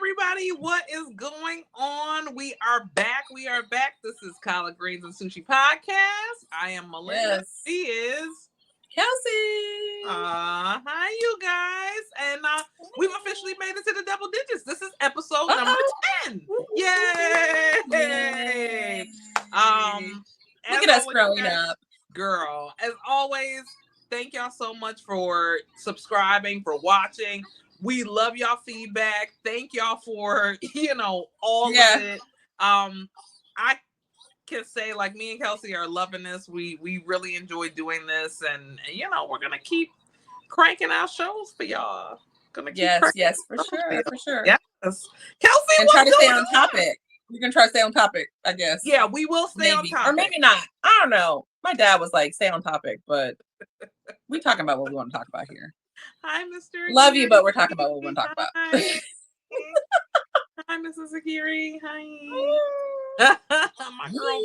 everybody. What is going on? We are back. This is Collard Greens and Sushi Podcast. I am Melinda. Yes. She is Kelsey. Hi, you guys. And we've officially made it to the double digits. This is episode number 10. Yay! Look at us growing up. Girl, as always, thank y'all so much for subscribing, for watching. We love y'all feedback. Thank y'all for, all of it. I can say, like, me and Kelsey are loving this. We really enjoy doing this, and we're gonna keep cranking out shows for y'all. Yes, for sure. Yes. Kelsey, and try to stay on topic. We're gonna try to stay on topic, I guess. Yeah, we will stay on topic. Or maybe not. I don't know. My dad was like, stay on topic, but we're talking about what we want to talk about here. Hi, Mr. Love you, but we're talking about what we want to talk about. Hi, Mrs. Akiri. Hi. My girl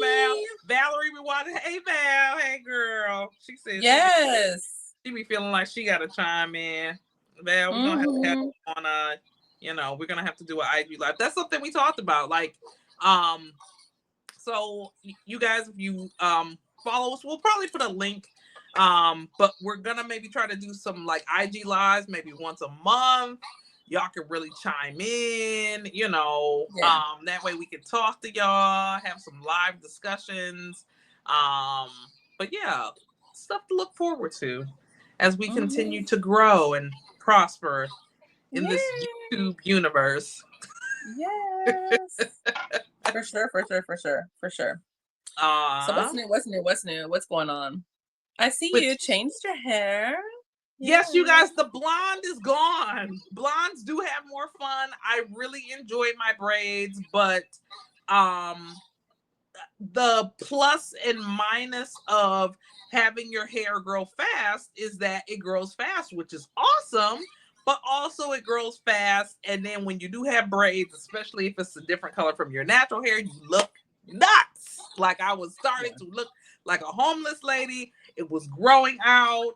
Valerie be watching. Hey, Val. Hey, girl. She says yes. She be feeling like she got to chime in. Val, we're gonna have to on we're gonna have to do an IG live. That's something we talked about. Like, so you guys, if you follow us, we'll probably put a link. But we're gonna maybe try to do some like IG lives maybe once a month. Y'all can really chime in, that way we can talk to y'all, have some live discussions. But yeah, stuff to look forward to as we continue to grow and prosper in this YouTube universe. Yes. For sure. So what's new? What's going on? I see you changed your hair. Yes, you guys, the blonde is gone. Blondes do have more fun. I really enjoyed my braids, but the plus and minus of having your hair grow fast is that it grows fast, which is awesome, but also it grows fast. And then when you do have braids, especially if it's a different color from your natural hair, you look nuts. Like I was starting to look like a homeless lady. It was growing out.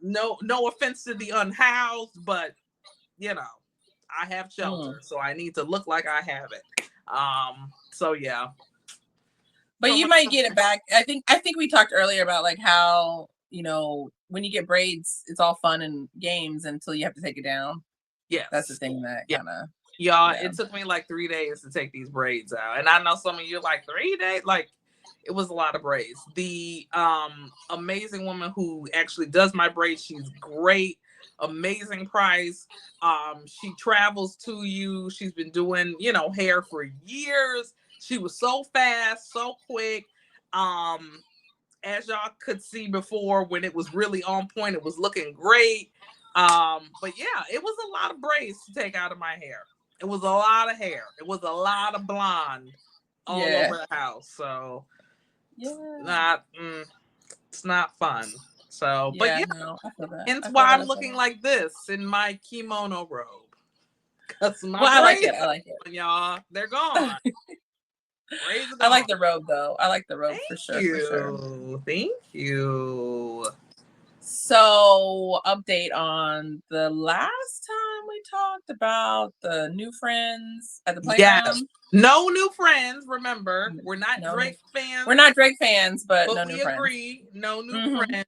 No offense to the unhoused, but I have shelter, so I need to look like I have it. So yeah. But you might get it back. I think we talked earlier about like how, when you get braids, it's all fun and games until you have to take it down. Yes. That's the thing that kind of it took me like 3 days to take these braids out. And I know some of you like 3 days, like it was a lot of braids. The amazing woman who actually does my braids, she's great, amazing price. She travels to you. She's been doing, hair for years. She was so fast, so quick. As y'all could see before, when it was really on point, it was looking great. But yeah, it was a lot of braids to take out of my hair. It was a lot of hair. It was a lot of blonde all over the house. So it's not fun. So, but hence why I'm looking like this in my kimono robe. Cause I like it, y'all. They're gone. I like the robe though. I like the robe for sure. Thank you. So, update on the last time we talked about the new friends at the playground. Yes. No new friends. Remember, we're not Drake fans. We're not Drake fans, but no new friends. We agree. No new friends.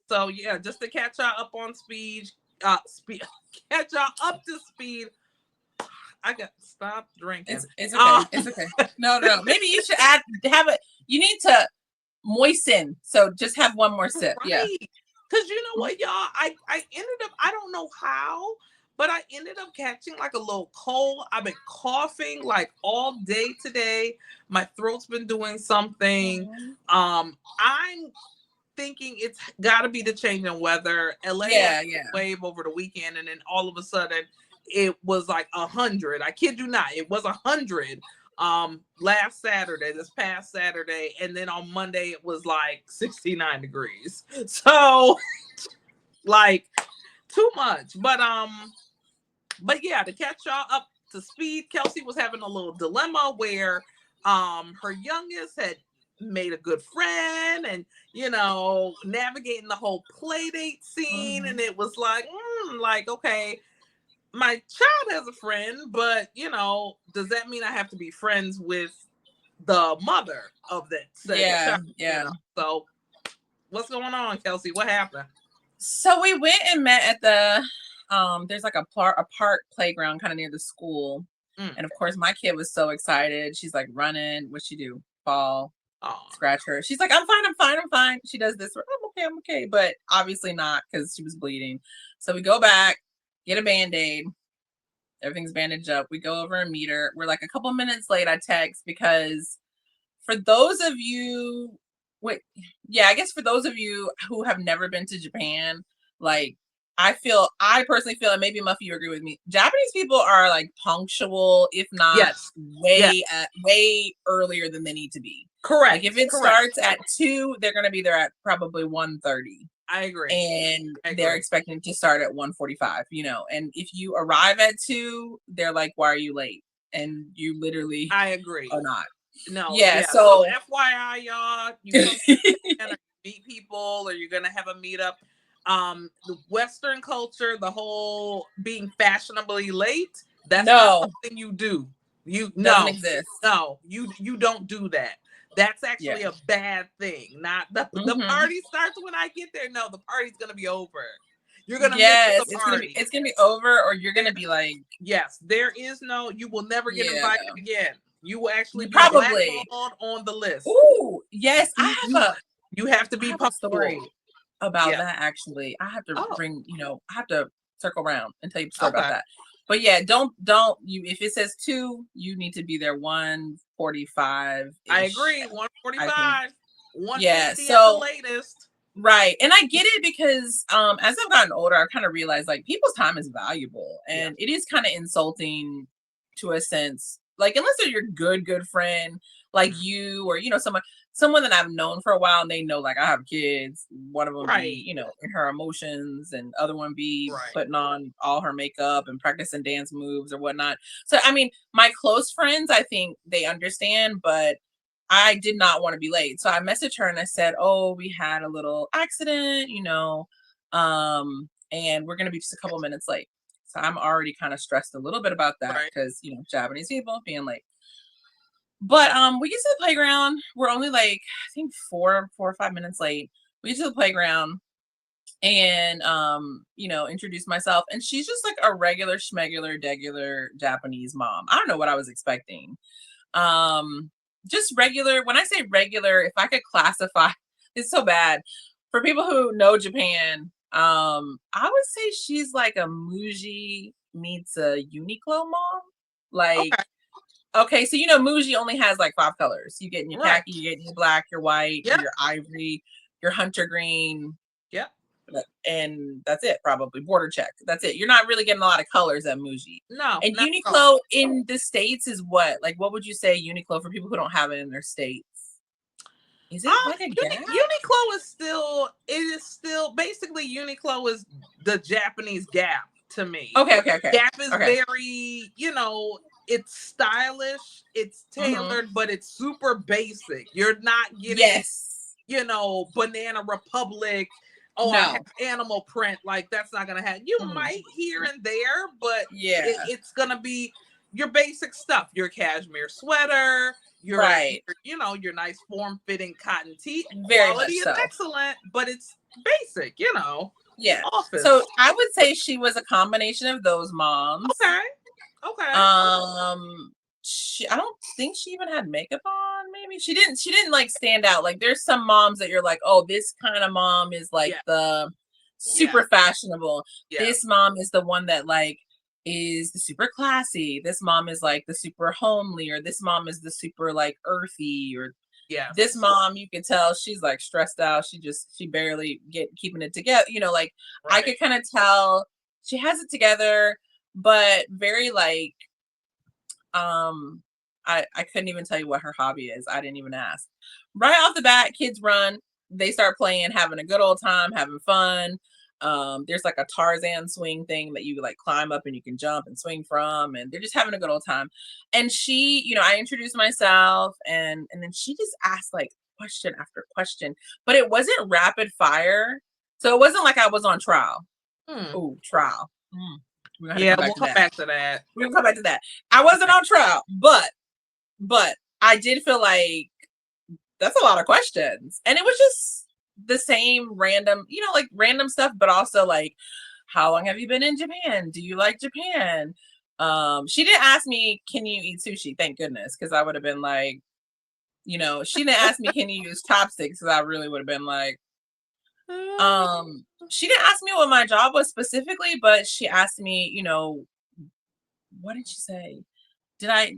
So yeah, just to catch y'all up on speed. Catch y'all up to speed. I got to stop drinking. It's okay. It's okay. No. Maybe you should you need to moisten. So just have one more sip. Right. Yeah. Because you know what, y'all? I ended up, I don't know how, but I ended up catching like a little cold. I've been coughing like all day today. My throat's been doing something. I'm thinking it's got to be the change in weather. LA had a wave over the weekend, and then all of a sudden it was like 100. I kid you not, it was 100 this past Saturday, and then on Monday it was like 69 degrees. So like too much. But yeah, to catch y'all up to speed, Kelsey was having a little dilemma where her youngest had made a good friend and navigating the whole play date scene, and it was like okay, my child has a friend, but does that mean I have to be friends with the mother of that said Yeah, child? yeah. So what's going on, Kelsey? What happened? So we went and met at the there's like a park playground kind of near the school. And of course my kid was so excited. She's like running. What'd she do? Fall, scratch her. She's like, I'm fine, I'm fine, I'm fine. She does this, I'm okay. But obviously not, because she was bleeding. So we go back, get a Band-Aid. Everything's bandaged up. We go over and meet her. We're like a couple minutes late. I text because for those of you, I guess for those of you who have never been to Japan, like I personally feel, and maybe Muffy, you agree with me, Japanese people are like punctual, if not Yes. way earlier than they need to be. Correct. Like if it starts at 2, they're going to be there at probably 1:30. I agree. And they're expecting to start at 1:45, and if you arrive at 2, they're like, why are you late? And you literally I agree. are not. No, yeah. So FYI, y'all, you come meet people, or you're gonna have a meetup. The Western culture, the whole being fashionably late, that's not something you do. You doesn't exist. No, you don't do that. That's actually a bad thing. Not the party starts when I get there. No, the party's gonna be over. You're gonna miss the party. It's gonna be over, or you're gonna be like, yes, there is no. You will never get invited again. You will actually be probably blackballed on the list. Ooh, yes, you have to be punctual about that. Actually, I have to bring. I have to circle around and tell you a story about that. But yeah, don't you. If it says 2, you need to be there 1:45. I agree. 1:45. 1:50 at the latest. Right. And I get it because as I've gotten older, I kind of realized like people's time is valuable, and it is kind of insulting to a sense. Like unless they're your good friend, like you, or someone that I've known for a while, and they know like I have kids. One of them be, in her emotions, and other one be putting on all her makeup and practicing dance moves or whatnot. So I mean, my close friends, I think they understand, but I did not want to be late. So I messaged her and I said, oh, we had a little accident, and we're going to be just a couple minutes late. So I'm already kind of stressed a little bit about that because, Japanese people being late. But we get to the playground. We're only like, I think 4 or 5 minutes late. We get to the playground and, introduce myself. And she's just like a regular schmegular, degular Japanese mom. I don't know what I was expecting. Just regular. When I say regular, if I could classify, it's so bad for people who know Japan. I would say she's like a Muji meets a Uniqlo mom. Like, okay, so Muji only has like 5 colors. You get your khaki, you get your black, your white, your ivory, your hunter green. Yep. And that's it, probably border check. That's it. You're not really getting a lot of colors at Muji. No. And Uniqlo in the States is what? Like, what would you say Uniqlo for people who don't have it in their states? Is it like a Gap? Uniqlo is still basically Uniqlo is the Japanese Gap to me. Okay. Gap is very, it's stylish, it's tailored, but it's super basic. You're not getting, Banana Republic. Oh, no. I have animal print. Like that's not gonna happen. You might here and there, but it's gonna be your basic stuff. Your cashmere sweater, your your nice form-fitting cotton tee. Quality is excellent, but it's basic. Yeah. Office. So I would say she was a combination of those moms. Okay. I don't think she even had makeup on. Maybe she didn't like stand out. Like there's some moms that you're like, oh, this kind of mom is like the super fashionable. This mom is the one that like is the super classy. This mom is like the super homely, or this mom is the super like earthy, or this mom, you can tell she's like stressed out. She barely keeping it together. I could kind of tell she has it together, but very like, I couldn't even tell you what her hobby is. I didn't even ask. Right off the bat, kids run. They start playing, having a good old time, having fun. There's like a Tarzan swing thing that you like climb up and you can jump and swing from, and they're just having a good old time. And she, I introduced myself, and then she just asked like question after question, but it wasn't rapid fire. So it wasn't like I was on trial. Ooh, trial. We're gonna have to Yeah, come back we'll to come that. back to that. We're gonna come back to that. I wasn't on trial, but I did feel like that's a lot of questions. And it was just the same random, like random stuff, but also like, how long have you been in Japan? Do you like Japan? She didn't ask me, can you eat sushi? Thank goodness, because I would have been like, she didn't ask me, can you use chopsticks? Because I really would have been like, she didn't ask me what my job was specifically, but she asked me, what did she say? Did I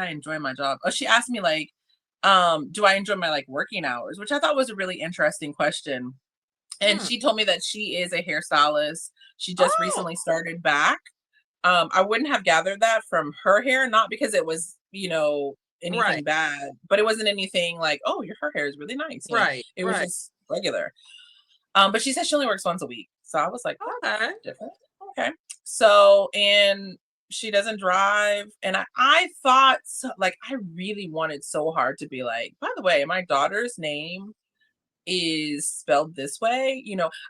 enjoy my job? Oh, she asked me like, do I enjoy my like working hours? Which I thought was a really interesting question. And she told me that she is a hairstylist. She just recently started back. I wouldn't have gathered that from her hair, not because it was, anything bad, but it wasn't anything like, oh, her hair is really nice. It was just regular. But she said she only works once a week. So I was like, that's different. Okay. So, and she doesn't drive. And I thought, like, I really wanted so hard to be like, by the way, my daughter's name is spelled this way.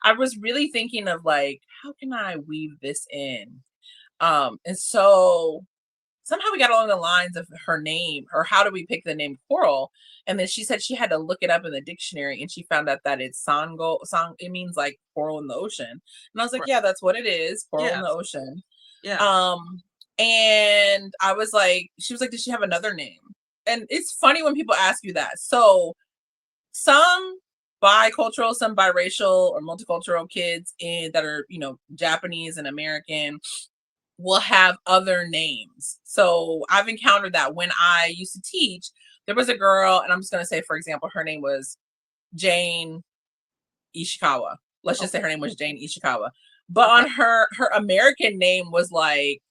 I was really thinking of like, how can I weave this in? And so somehow we got along the lines of her name, or how do we pick the name Coral? And then she said she had to look it up in the dictionary, and she found out that it's sango. It means like coral in the ocean. And I was like, yeah, that's what it is, coral in the ocean. Yeah. And I was like, she was like, does she have another name? And it's funny when people ask you that. So some bicultural, some biracial or multicultural kids that are, Japanese and American will have other names. So I've encountered that when I used to teach. There was a girl, and I'm just going to say, for example, her name was Jane Ishikawa. Let's just say her name was Jane Ishikawa. But on her American name was like,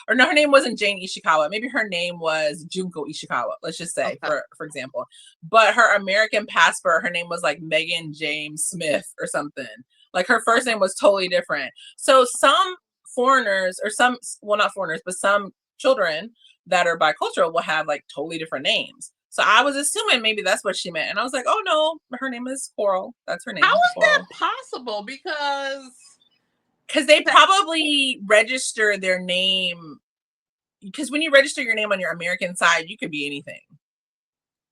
or no, her name wasn't Jane Ishikawa. Maybe her name was Junko Ishikawa. Let's just say, for example. But her American passport, her name was like Megan James Smith or something. Like her first name was totally different. So some foreigners, or some, well, not foreigners, but some children that are bicultural will have like totally different names. So I was assuming maybe that's what she meant. And I was like, oh no, her name is Coral. That's her name. How is Coral. that possible? Because they probably register their name. Because when you register your name on your American side, you could be anything.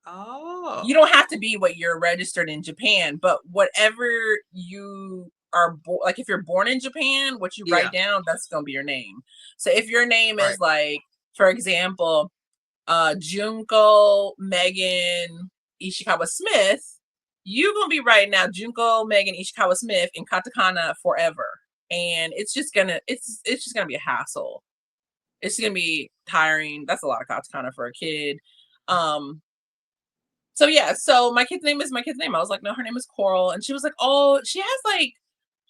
Oh. You don't have to be what you're registered in Japan, but whatever you are, like if you're born in Japan, what you write down, that's going to be your name. So if your name is like, for example, Junko Megan Ishikawa Smith, you're going to be writing now Junko Megan Ishikawa Smith in katakana forever. And it's just going to be a hassle. It's going to be tiring. That's a lot of katakana for a kid. So yeah, so my kid's name is my kid's name. I was like, no, her name is Coral. And she was like, oh, she has like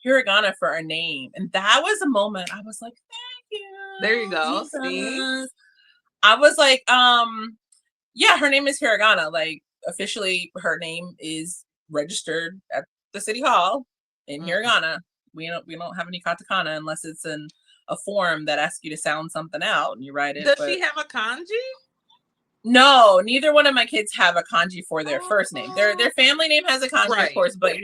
hiragana for a name. And that was a moment I was like, thank you. There you go. See? I was like, yeah, her name is hiragana. Like officially her name is registered at the city hall in hiragana. We don't have any katakana unless it's in a form that asks you to sound something out and you write it. Does she have a kanji? No, neither one of my kids have a kanji for their first name. Their family name has a kanji, of course, but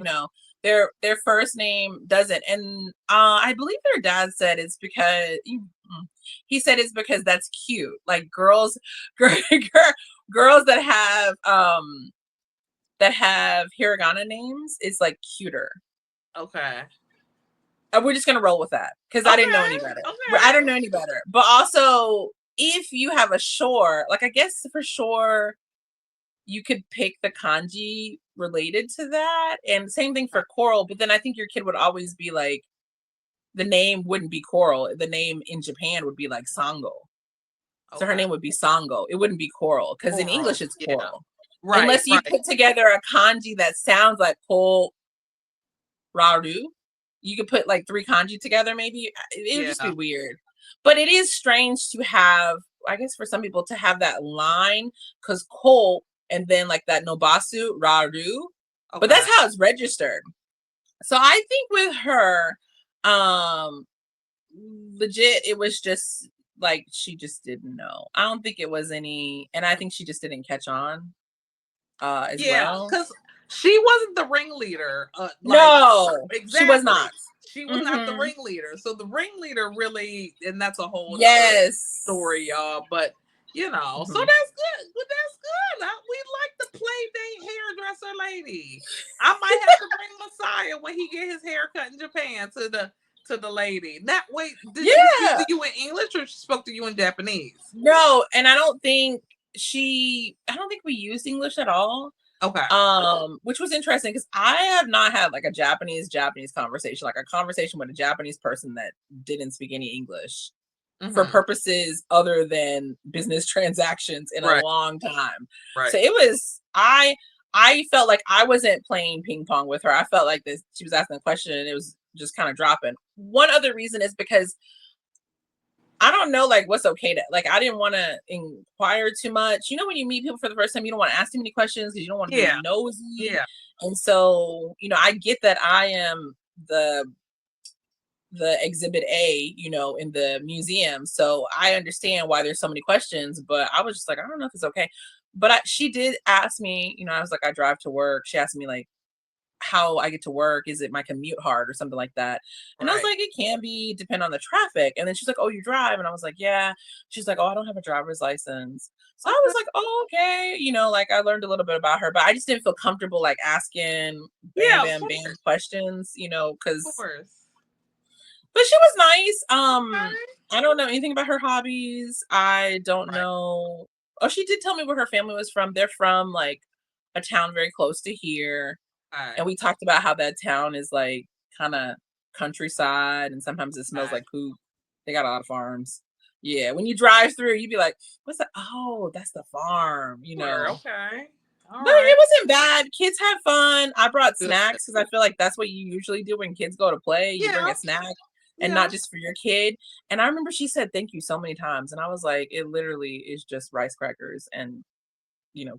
their first name doesn't. And I believe their dad said it's because he said it's because that's cute. Like girls that have hiragana names is like cuter. Okay. We're just gonna roll with that because I didn't know any better. I don't know any better. But also, if you have a shore, like I guess for sure, you could pick the kanji related to that, and same thing for Coral. But then I think your kid would always be like, the name wouldn't be Coral. The name in Japan would be like Sango. So her name would be Sango. It wouldn't be Coral because in English it's Coral. Right. Unless you put together a kanji that sounds like Ko Raru. You could put like 3 kanji together, maybe. It would just be weird. But it is strange to have, I guess for some people, to have that line, because Ko and then like that Nobasu, Raru. But that's how it's registered. So I think with her, legit, it was just like she just didn't know. I don't think it was any, and I think she just didn't catch on as well. Because She wasn't the ringleader. No, she was Exactly. not. She was not the Mm-hmm. ringleader. So the ringleader really, and that's a whole nother Yes. story, y'all. But so Mm-hmm. that's good. Well, that's good. We like the play date hairdresser lady. I might have to bring Messiah when he get his hair cut in Japan to the lady. That wait, did she speak Yeah. to you in English or she spoke to you in Japanese? No, and I don't think we used English at all. Okay. Which was interesting because I have not had like a Japanese conversation, like a conversation with a Japanese person that didn't speak any English for purposes other than business transactions in a Right. long time. Right. So it was I felt like I wasn't playing ping pong with her. I felt like this she was asking a question and it was just kind of dropping. One other reason is because I don't know, like, what's okay to, like, I didn't want to inquire too much. You know, when you meet people for the first time, you don't want to ask too many questions because you don't want to be Yeah. nosy. Yeah. And so, I get that I am the exhibit A, in the museum. So I understand why there's so many questions, but I was just like, I don't know if it's okay. But she did ask me, I was like, I drive to work. She asked me, like, how I get to work. Is it my commute hard or something like that? And I was Right. like, it can be depend on the traffic. And then she's like, oh, you drive? And I was like, yeah. She's like, oh, I don't have a driver's license. So I was like, oh, okay. Like I learned a little bit about her, but I just didn't feel comfortable like asking Yeah, of bam course. questions, Of because course. but she was nice. Okay. I don't know anything about her hobbies. I don't Right. know. Oh, she did tell me where her family was from. They're from like a town very close to here. Right. And we talked about how that town is like kind of countryside and sometimes it smells Right. like poop. They got a lot of farms. Yeah, when you drive through, you'd be like, what's that? Oh, that's the farm, Sure. Okay. All But right. it wasn't bad. Kids had fun. I brought Good. snacks because I feel like that's what you usually do when kids go to play. You bring Yeah. a snack and Yeah. not just for your kid. And I remember she said thank you so many times. And I was like, it literally is just rice crackers and,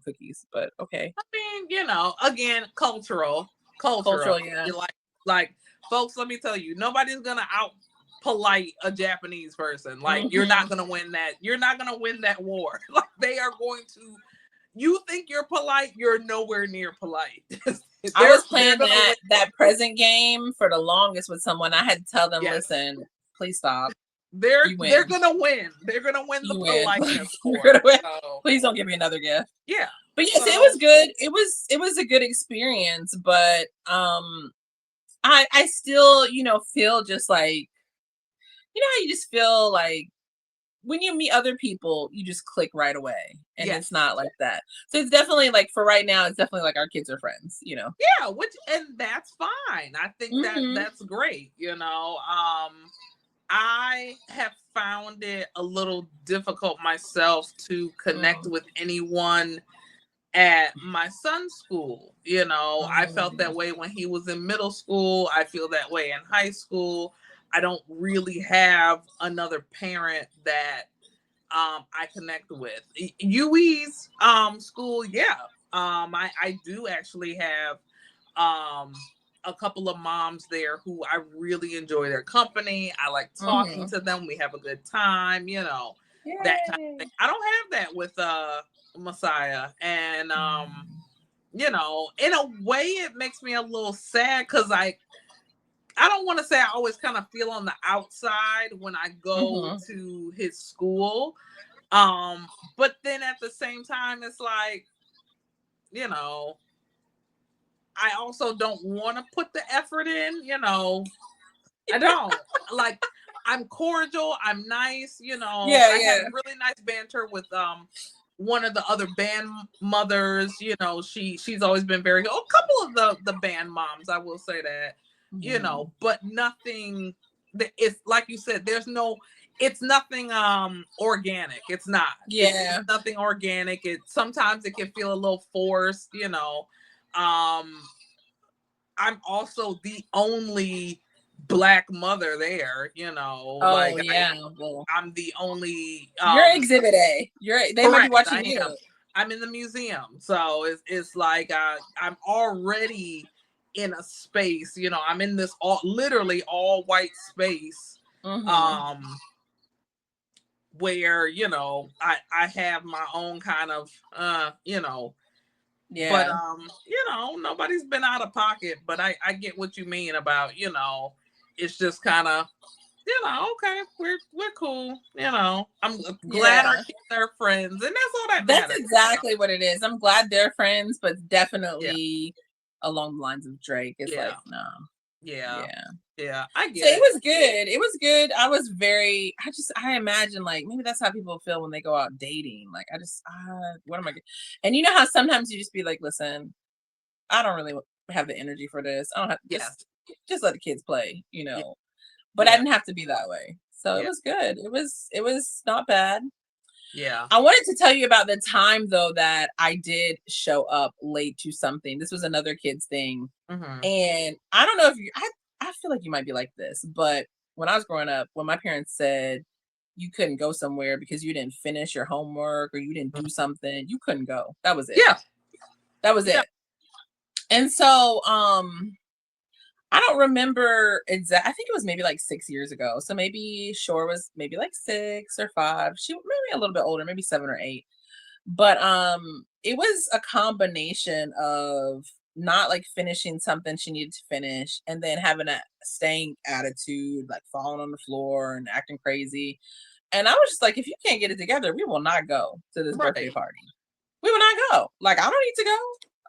cookies. But okay. I mean, again, cultural. Cultural, yeah. You like, folks. Let me tell you, nobody's gonna out polite a Japanese person. Like, you're Mm-hmm. not gonna win that. You're not gonna win that war. Like, they are going to. You think you're polite? You're nowhere near polite. I was They're playing gonna win. that present game for the longest with someone. I had to tell them, Yes. listen, please stop. They're You they're win. gonna win. They're gonna win the You win. politeness You're war. gonna win. So Please don't give me another gift. yeah. But yes, it So was good. It was a good experience, but I still, feel just like how you just feel like when you meet other people, you just click right away. And yes. it's not like that. So it's definitely like for right now, it's definitely like our kids are friends. Yeah, and that's fine. I think Mm-hmm. that's great. I have found it a little difficult myself to connect with anyone at my son's school. I felt that way when he was in middle school. I feel that way in high school. I don't really have another parent that I connect with. UE's school, yeah. I do actually have um a couple of moms there who I really enjoy their company. I like talking to them. We have a good time, that kind of thing. I don't have that with Messiah. And in a way it makes me a little sad because I don't want to say I always kind of feel on the outside when I go to his school. But then at the same time, it's like, I also don't want to put the effort in, I don't. Like, I'm cordial, I'm nice, Yeah, I have yeah. really nice banter with one of the other band mothers, she's always been very good. A couple of the band moms, I will say that, but nothing that it's like you said, it's nothing organic. It's not. Yeah. It's nothing organic. Sometimes it can feel a little forced, I'm also the only black mother there, Oh yeah. Well, I'm the only you're exhibit A. They might be correct. watching I you. am. I'm in the museum. So it's like I'm already in a space, I'm in this literally all white space. Where, I have my own kind of But Yeah. nobody's been out of pocket. But I get what you mean about, it's just kind of, okay, we're cool. I'm glad our Yeah. kids are friends, and that's all that That's matters. exactly what it is. I'm glad they're friends, but Yeah, definitely along the lines of Drake. It's yeah, like, no. yeah, Yeah. yeah. I So get it it. was good. It was good. I imagine like maybe that's how people feel when they go out dating. Like what am I and you know how sometimes you just be like, listen, I don't really have the energy for this. I don't have Yes. just let the kids play, Yeah. but I Yeah. didn't have to be that way. So it Yeah. was good. It was not bad. Yeah. I wanted to tell you about the time though that I did show up late to something. This was another kid's thing. Hmm. And I don't know if I feel like you might be like this, but when I was growing up, when my parents said you couldn't go somewhere because you didn't finish your homework or you didn't do something, you couldn't go. That was it. Yeah. That was Yeah. it. And so I don't remember I think it was maybe like 6 years ago. So maybe Shore was maybe like 6 or 5. She maybe a little bit older, maybe 7 or 8. But it was a combination of not like finishing something she needed to finish and then having a staying attitude, like falling on the floor and acting crazy. And I was just like, if you can't get it together, we will not go to this birthday Right. party. We will not go. Like, I don't need to go.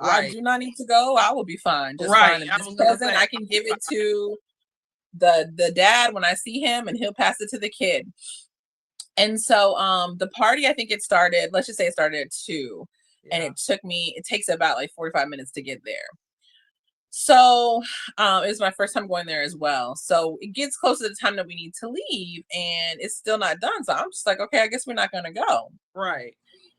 I Right. do not need to go. I will be fine, just Right. fine. And I this was gonna present, say. I can give it to the dad when I see him, and he'll pass it to the kid. And so the party, I think it started, let's just say it started at 2. And Yeah. it takes about like 45 minutes to get there. So it was my first time going there as well. So it gets close to the time that we need to leave and it's still not done. So I'm just like, okay, I guess we're not gonna go. Right.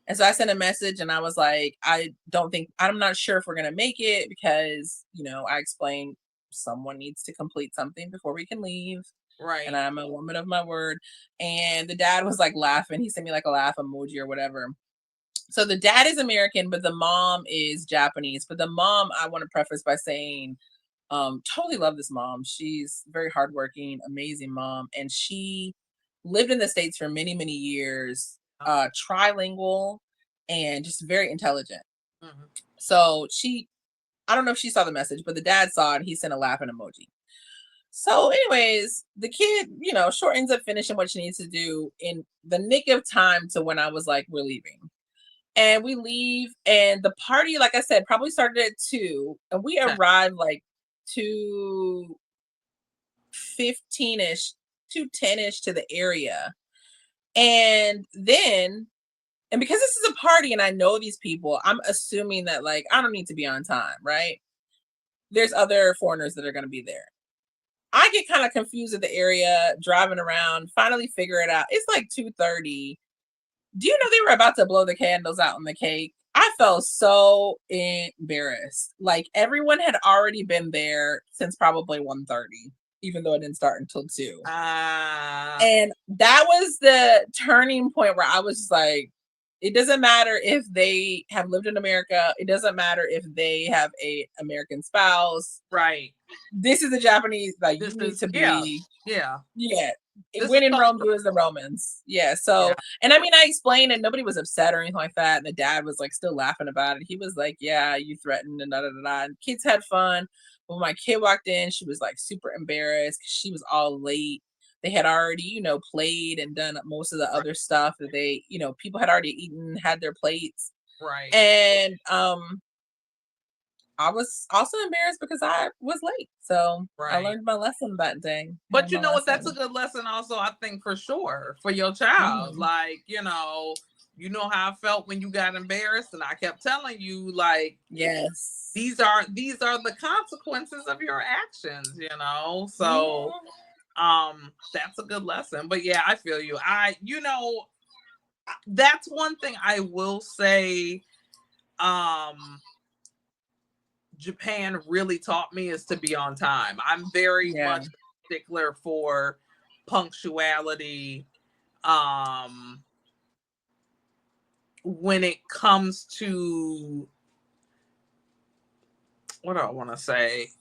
And so I sent a message and I was like, I'm not sure if we're gonna make it because, I explained someone needs to complete something before we can leave. And Right. I'm a woman of my word. And the dad was like laughing. He sent me like a laugh emoji or whatever. So the dad is American, but the mom is Japanese. But the mom, I want to preface by saying, totally love this mom. She's very hardworking, amazing mom. And she lived in the States for many, many years, trilingual and just very intelligent. Mm-hmm. So I don't know if she saw the message, but the dad saw it and he sent a laughing emoji. So, anyways, the kid, Short ends up finishing what she needs to do in the nick of time to when I was like, we're leaving. And we leave, and the party, like I said, probably started at 2, and we Okay. arrived like 2:15ish, 2:10ish to the area. And then, and because this is a party and I know these people, I'm assuming that like I don't need to be on time, right? There's other foreigners that are going to be there. I get kind of confused at the area, driving around, finally figure it out. It's like 2:30. Do you know they were about to blow the candles out on the cake? I felt so embarrassed. Like everyone had already been there since probably 1:30, even though it didn't start until 2. Uh, And that was the turning point where I was just like, it doesn't matter if they have lived in America. It doesn't matter if they have a American spouse. right. This is the Japanese, like you This need is to yeah. be, Yeah. yeah. This is When in Rome, culture. do as the Romans. Yeah. Yeah. So, and I mean, I explained and nobody was upset or anything like that. And the dad was like still laughing about it. He was like, yeah, you threatened and da da da da. And kids had fun. When my kid walked in, she was like super embarrassed because she was all late. They had already, played and done most of the Right. other stuff that people had already eaten, had their plates. Right. And I was also embarrassed because I was late. So I Right. learned my lesson that day. I But learned you my know what? That's a lesson. good lesson, also. I think for sure for your child. Mhm. Like you know how I felt when you got embarrassed, and I kept telling you like Yes. these are the consequences of your actions. So Mhm. that's a good lesson. But yeah, I feel you. That's one thing I will say. Um, Japan really taught me is to be on time. I'm very Yeah. much a stickler for punctuality. Um, when it comes to what do I want to say?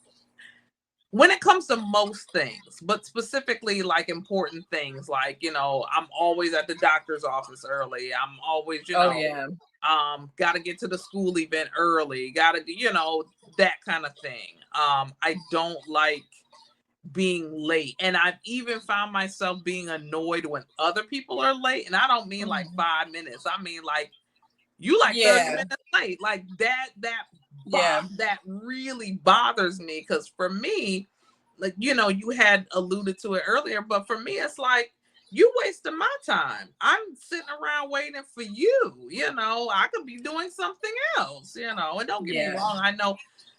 When it comes to most things, but specifically like important things, like I'm always at the doctor's office early. I'm always, Oh yeah. Got to get to the school event early, got to, that kind of thing. I don't like being late. And I've even found myself being annoyed when other people are late. And I don't mean like Mhm. 5 minutes. I mean like you like 30 Yeah. minutes late. Like Yeah. that really bothers me. Cause for me, like, you had alluded to it earlier, but for me, it's like you wasting my time. I'm sitting around waiting for you. I could be doing something else, and don't get me Yeah. wrong. I know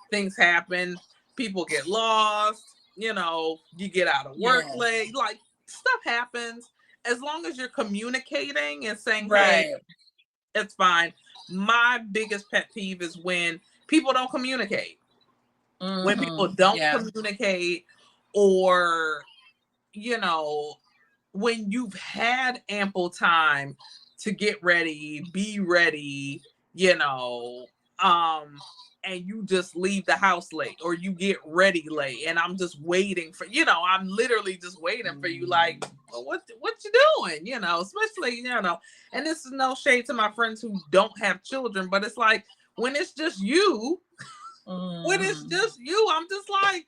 things happen. People get lost, you get out of work Yeah. late, like stuff happens. As long as you're communicating and saying, hey, Right. it's fine. My biggest pet peeve is when people don't communicate. When people Mm-hmm. don't Yeah. communicate, or, you know, when you've had ample time to get ready, be ready, you know, um, and you just leave the house late or you get ready late and I'm just waiting for, I'm literally just waiting for you like, well, what you doing? Especially, and this is no shade to my friends who don't have children, but it's like when it's just you, Mm-hmm. I'm just like,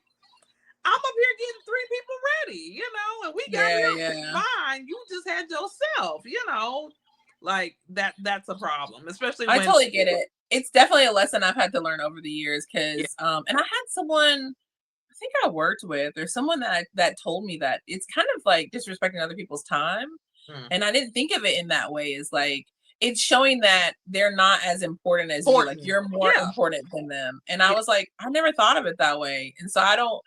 I'm up here getting three people ready, and we got Yeah. here Yeah. fine. You just had yourself, like that's a problem, especially I when, totally get it. It's definitely a lesson I've had to learn over the years yeah, because and I had someone I think I worked with or someone that told me that it's kind of like disrespecting other people's time. mm, And I didn't think of it in that way. Is like it's showing that they're not as important as you. Like important. you're more Yeah, important than them. And I yeah, was like, I never thought of it that way. And so I don't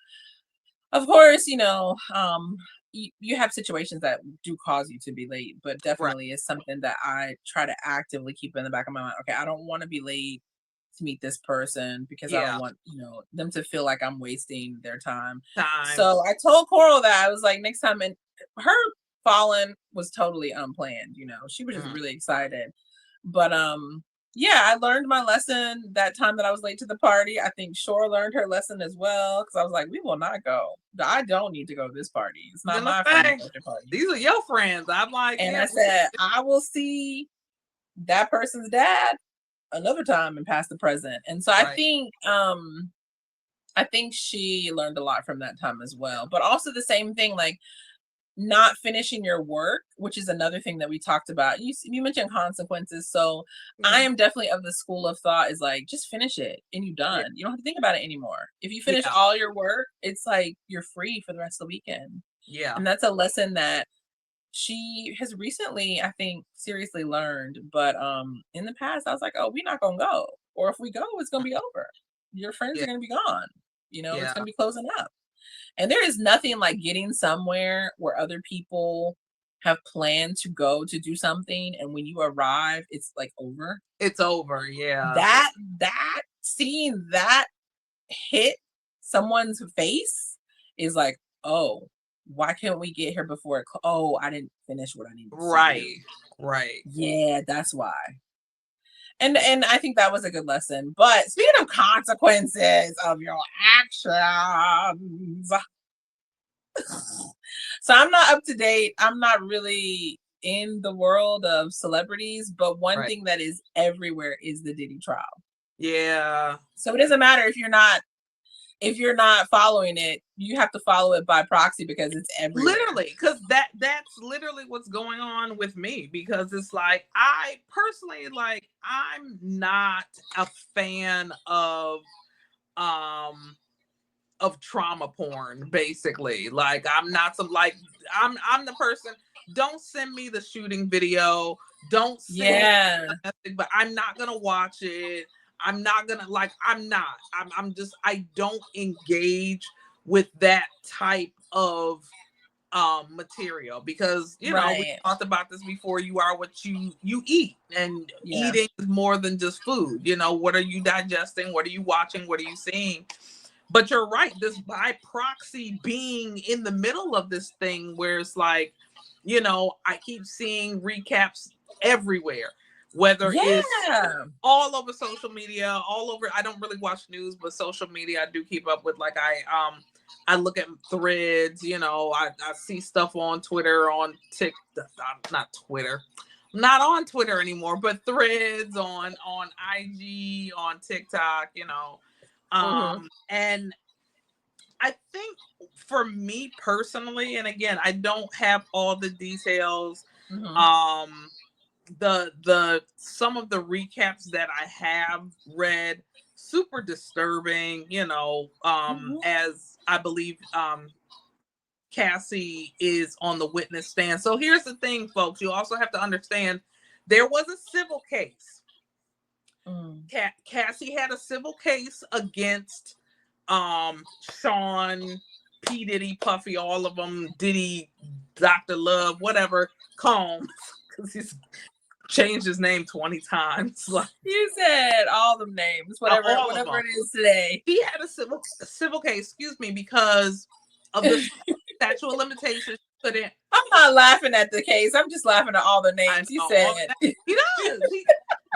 of course, you have situations that do cause you to be late, but right. definitely is something that I try to actively keep in the back of my mind. Okay, I don't want to be late to meet this person because I don't Yeah, want, them to feel like I'm wasting their time. time. So I told Coral that I was like, next time, and her falling was totally unplanned. She was just Mm. really excited. But yeah, I learned my lesson that time that I was late to the party. I think Shore learned her lesson as well because I was like, we will not go. I don't need to go to this party. It's I was not gonna my friend's say, birthday party. these are your friends. I'm like, And yeah, I said, I will see that person's dad another time and pass the present. And so right. I think she learned a lot from that time as well. But also the same thing, like not finishing your work, which is another thing that we talked about. You mentioned consequences, so I Yeah, am definitely of the school of thought is like just finish it and you're yeah, done. You don't have to think about it anymore. If you finish yeah, all your work, it's like you're free for the rest of the weekend. yeah. And that's a lesson that she has recently, I think, seriously learned. But in the past, I was like, oh, we're not gonna go. Or if we go, it's gonna be over. Your friends Yeah, are gonna be gone. It's yeah. gonna be closing up. And there is nothing like getting somewhere where other people have planned to go to do something, and when you arrive, it's like over. It's over. Yeah, That seeing that hit someone's face is like, oh, why can't we get here before oh, I didn't finish what I needed to do. right, right. Yeah, that's why. And I think that was a good lesson. But speaking of consequences of your actions, so I'm not up to date. I'm not really in the world of celebrities, but one Right. thing that is everywhere is the Diddy trial. Yeah. So it doesn't matter if you're not following it, you have to follow it by proxy because it's everywhere. Literally, because that's literally what's going on with me, because it's like I personally, like, I'm not a fan um of trauma porn, basically. Like, I'm not some, like, I'm the person, don't send me the shooting video, don't send me Yeah. nothing, but I'm not gonna watch it. I'm not gonna, like, I'm just, I don't engage with that type of material, because we Right. talked about this before. You are what you eat, and Yeah. eating is more than just food. What are you digesting, what are you watching, what are you seeing? But you're right, this by proxy being in the middle of this thing where it's like, I keep seeing recaps everywhere, whether it's Yeah. all over social media, all over. I don't really watch news, but social media I do keep up with. Like, I look at threads, I see stuff on Twitter, on TikTok, not Twitter. not on Twitter anymore, but threads on IG, on TikTok, Mm-hmm. and I think for me personally, and again, I don't have all the details. Mm-hmm. Um, the some of the recaps that I have read, super disturbing. Mm-hmm. As I believe, Cassie is on the witness stand. So here's the thing, folks. You also have to understand there was a civil case. Mm. Cassie had a civil case against Sean, P. Diddy, Puffy, all of them, Diddy, Dr. Love, whatever, Combs, because he's changed his name 20 times. Like, You said all the names, whatever all of whatever them. it is today. He had a civil case, excuse me, because of the statute of limitations. Couldn't. I'm not laughing at the case. I'm just laughing at all the I names you know said. he does.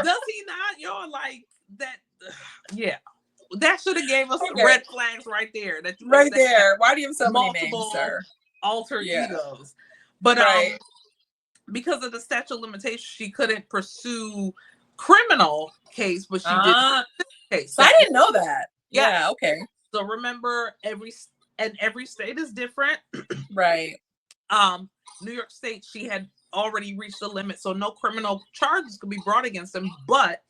Does he not? Y'all like that? Yeah, that should have gave us Okay. red flags right there. That you have Right to have there. Why do you have so many names, multiple sir? alter Yeah. egos. But Right. because of the statute of limitations, she couldn't pursue criminal case, but she did case. So I didn't know that. Yes. Yeah, okay. So remember, every state is different. Right. New York State, she had already reached the limit, so no criminal charges could be brought against him, but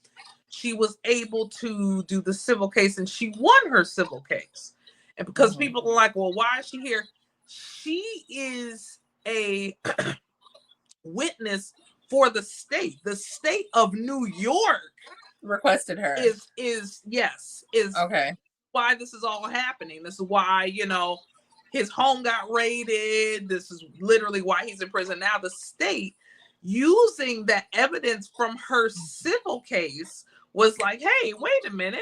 she was able to do the civil case, and she won her civil case. And because people are like, well, why is she here? She is a witness for the state. The state of New York requested her. Is okay. Why this is all happening. This is why, his home got raided. This is literally why he's in prison now. The state, using that evidence from her civil case, was like, hey, wait a minute.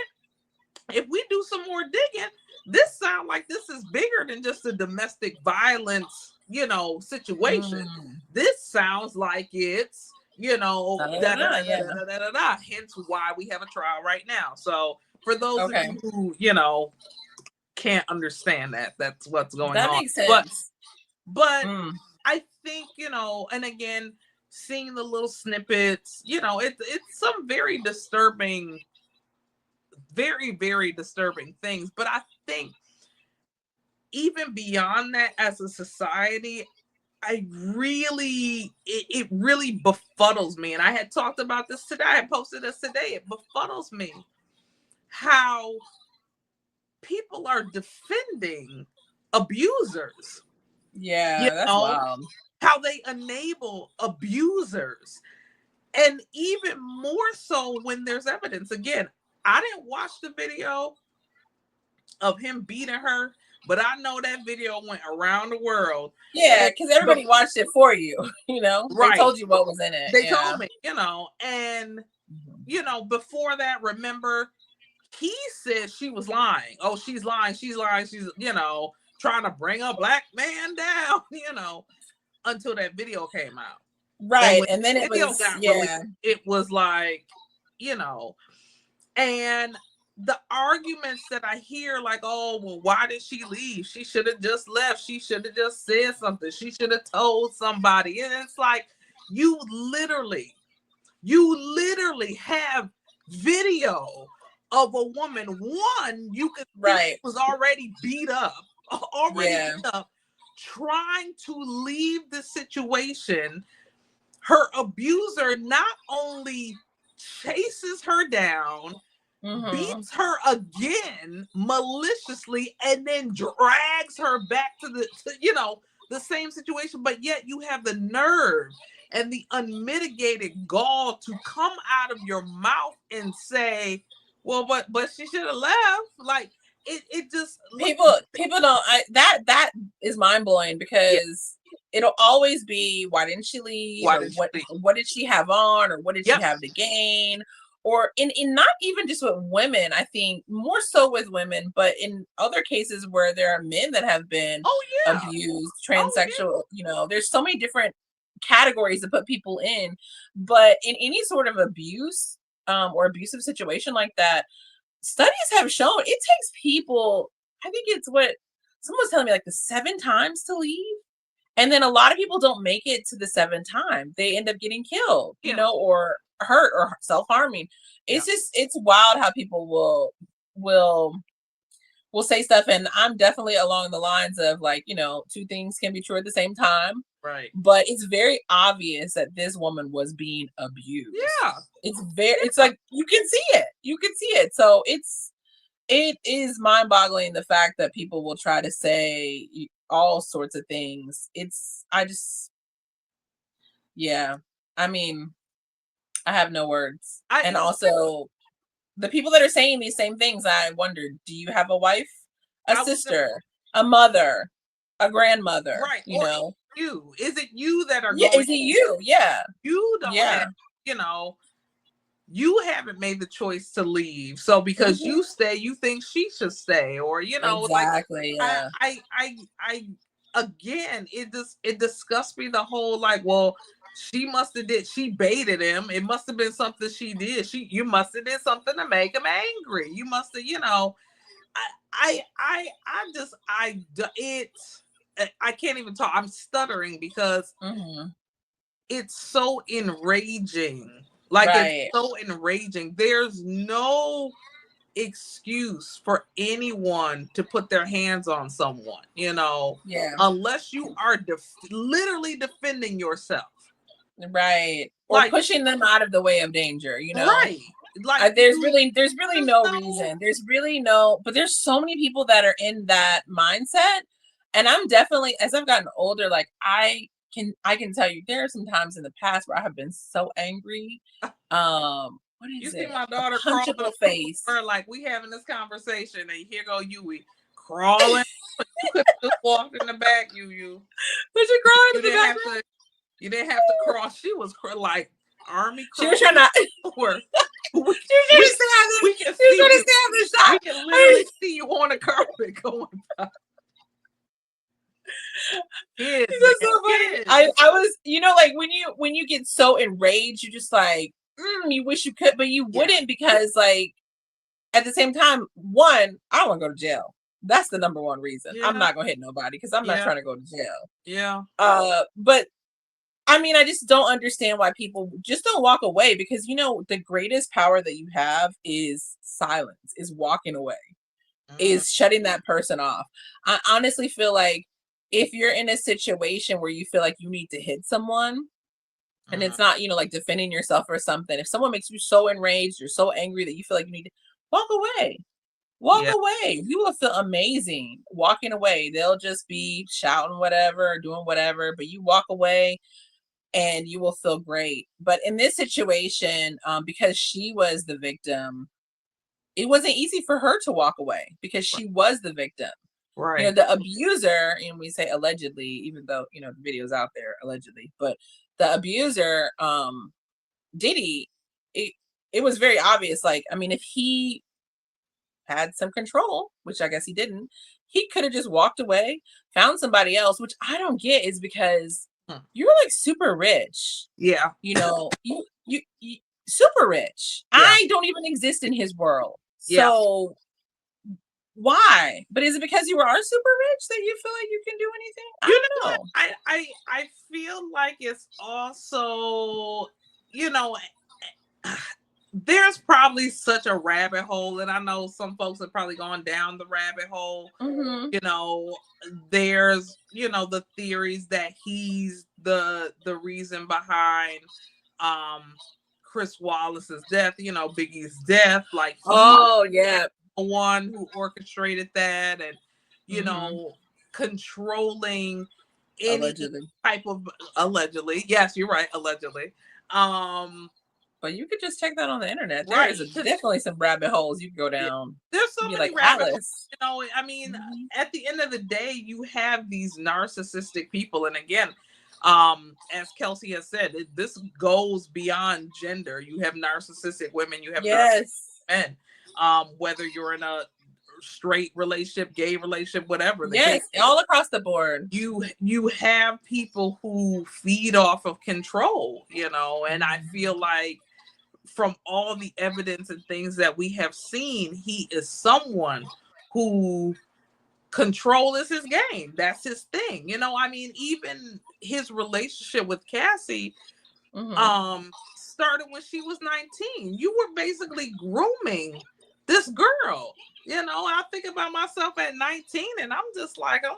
If we do some more digging, this sounds like this is bigger than just a domestic violence, situation. This sounds like it's, hence why we have a trial right now. So for those of you who, can't understand that's what's going on. That makes sense. But I think, and again, seeing the little snippets, it's some very disturbing, very, very disturbing things. But I think even beyond that, as a society, it really befuddles me. And I had talked about this today. I posted this today. It befuddles me how people are defending abusers. Yeah, that's wild. How they enable abusers. And even more so when there's evidence. Again, I didn't watch the video of him beating her, but I know that video went around the world. Yeah, because everybody watched it for you, Right. They told you what was in it. They told me, and before that, remember, he said she was lying. Oh, she's lying. She's lying. She's, trying to bring a black man down, until that video came out. Right. And then it was, released, it was like, and the arguments that I hear, like, oh, well, why did she leave? She should have just left. She should have just said something. She should have told somebody. And it's like, you literally have video of a woman. One, you could see was already beat up, trying to leave the situation. Her abuser not only chases her down, beats her again maliciously, and then drags her back to the same situation. But yet you have the nerve and the unmitigated gall to come out of your mouth and say, well, but she should have left. Like, it just people don't. That is mind blowing, because it'll always be, why didn't she leave? What did she have on, or what did she have to gain? Or in not even just with women, I think more so with women, but in other cases where there are men that have been abused, transsexual, there's so many different categories to put people in. But in any sort of abuse or abusive situation like that, studies have shown it takes people, I think it's what someone was telling me, like the 7 times to leave. And then a lot of people don't make it to the seventh time. They end up getting killed, Yeah. or hurt or self-harming. Yeah. It's wild how people will say stuff, and I'm definitely along the lines of like, two things can be true at the same time. Right. But it's very obvious that this woman was being abused. Yeah. It's like you can see it. You can see it. So it is mind-boggling the fact that people will try to say all sorts of things. Yeah. I mean, I have no words. And also, the people that are saying these same things, I wonder, do you have a wife, a sister, a mother, a grandmother? Right. Or you? Is it you that are Yeah, going? is it you? Yeah. You don't Yeah. have, you haven't made the choice to leave. So because you stay, you think she should stay, or exactly. Yeah. I again, it disgusts me, the whole like, well, she baited him. It must have been something she did. You must have did something to make him angry. You must have, I can't even talk. I'm stuttering because it's so enraging. Like, it's so enraging. There's no excuse for anyone to put their hands on someone, unless you are literally defending yourself. Right. Or like, pushing them out of the way of danger, Right. Like, there's really no reason. There's really no, but there's so many people that are in that mindset. And I'm definitely, as I've gotten older, like I can tell you there are some times in the past where I have been so angry. What is you it? See my daughter punchable face. Her, like, we having this conversation, and here go Yui crawling. You could have just walked in the back, you. But you crawling in the back. You didn't have to cross. She was like army. She was trying to. We can literally see you on the carpet going by. Kids, that's so funny. I was, like when you get so enraged, you just like, you wish you could, but you wouldn't, because like at the same time, one, I don't want to go to jail. That's the number one reason. I'm not gonna hit nobody because I'm not trying to go to jail. Yeah. But I mean, I just don't understand why people just don't walk away, because the greatest power that you have is silence, is walking away, is shutting that person off. I honestly feel like if you're in a situation where you feel like you need to hit someone, and it's not, like defending yourself or something, if someone makes you so enraged, you're so angry that you feel like you need to walk away. Walk away. You will feel amazing walking away. They'll just be shouting whatever, doing whatever, but you walk away and you will feel great. But in this situation, because she was the victim, it wasn't easy for her to walk away because she was the victim. Right. The abuser, and we say allegedly, even though, the video's out there, allegedly, but the abuser, Diddy, it was very obvious. Like, I mean, if he had some control, which I guess he didn't, he could have just walked away, found somebody else, which I don't get, is because you're like super rich. Yeah. You super rich. Yeah. I don't even exist in his world. So why? But is it because you are super rich that you feel like you can do anything? I don't know. I feel like it's also, there's probably such a rabbit hole, and I know some folks have probably gone down the rabbit hole. There's, the theories that he's the reason behind Chris Wallace's death, Biggie's death. Like, the one who orchestrated that, and controlling any type of yes, you're right, allegedly. But you could just check that on the internet. There is definitely some rabbit holes you can go down. There's so many rabbit holes. I mean, at the end of the day, you have these narcissistic people, and again, as Kelsey has said, this goes beyond gender. You have narcissistic women, you have narcissistic men. Whether you're in a straight relationship, gay relationship, whatever. All across the board. You have people who feed off of control, and I feel like from all the evidence and things that we have seen, he is someone who control is his game. That's his thing. You know, I mean, even his relationship with Cassie started when she was 19. You were basically grooming this girl. You know, I think about myself at 19 and I'm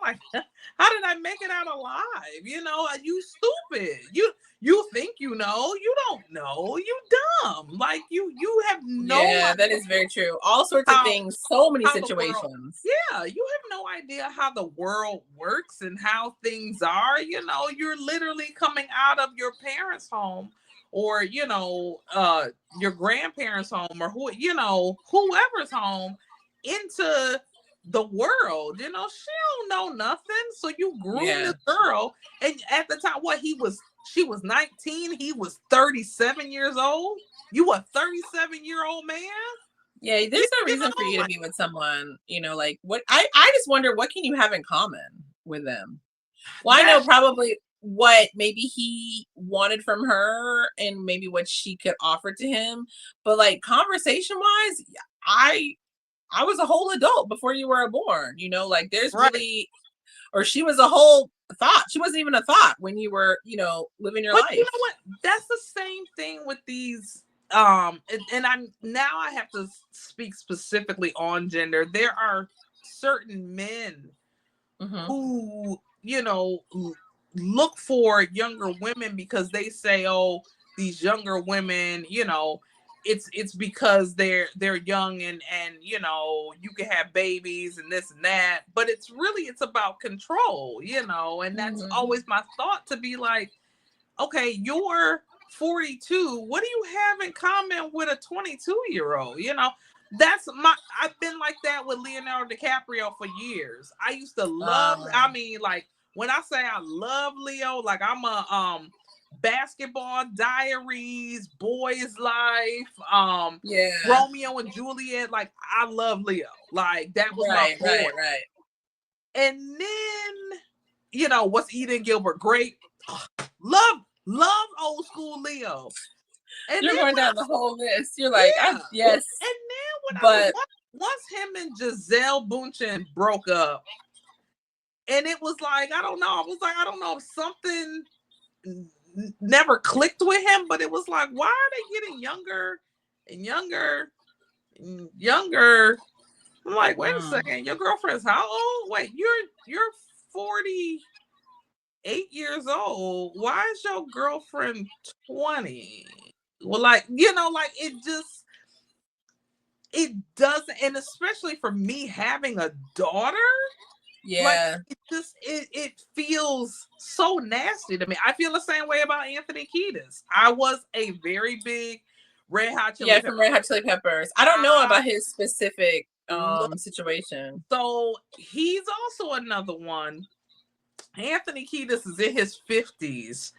like, how did I make it out alive? You know, you stupid. You think you know, you don't know, you dumb. Like you have no Yeah, that idea is very true. All sorts of how things, so many how the world, situations. yeah, you have no idea how the world works and how things are. You know, you're literally coming out of your parents' home or your grandparents' home or whoever's home into the world. You know, she don't know nothing. So you groom Yeah. this girl, and at the time, she was 19, he was 37 years old. You a 37-year-old man? Yeah, You, there's no you reason for know, you to like be with someone, like what I just wonder what can you have in common with them? Well, I that know probably what maybe he wanted from her and maybe what she could offer to him, but like conversation wise, I was a whole adult before you were born, like there's right. really or she was a whole thought. She wasn't even a thought when you were, living your But you life. know what? That's the same thing with these. And I'm now I have to speak specifically on gender. There are certain men Hmm. who, look for younger women because they say, oh, these younger women, it's because they're young and you can have babies and this and that, but it's about control, and that's Hmm. always my thought, to be like, okay, you're 42. What do you have in common with a 22-year-old? I've been like that with Leonardo DiCaprio for years. I used to love, I Um, mean, like when I say I love Leo, like I'm a Basketball Diaries, Boys Life, yeah. Romeo and Juliet, like I love Leo. Like that was my Right, boy. right, right. And then, what's Eden Gilbert? Great. Love old school Leo. And then You're going when I down the whole list. You're like, yeah, yes, and then but once him and Giselle Bundchen broke up, and it was like, I don't know. I was like, I don't know if something never clicked with him, but it was like, why are they getting younger and younger and younger? I'm like, wait a mm, second, your girlfriend's how old? Wait, you're 48 years old. Why is your girlfriend 20? Well, like, like it doesn't, and especially for me having a daughter, like yeah. it feels so nasty to me. I feel the same way about Anthony Kiedis. I was a very big Red Hot Chili Yeah, Pepper. from Red Hot Chili Peppers. I don't know I about his specific love, situation. so he's also another one. Anthony Kiedis is in his 50s.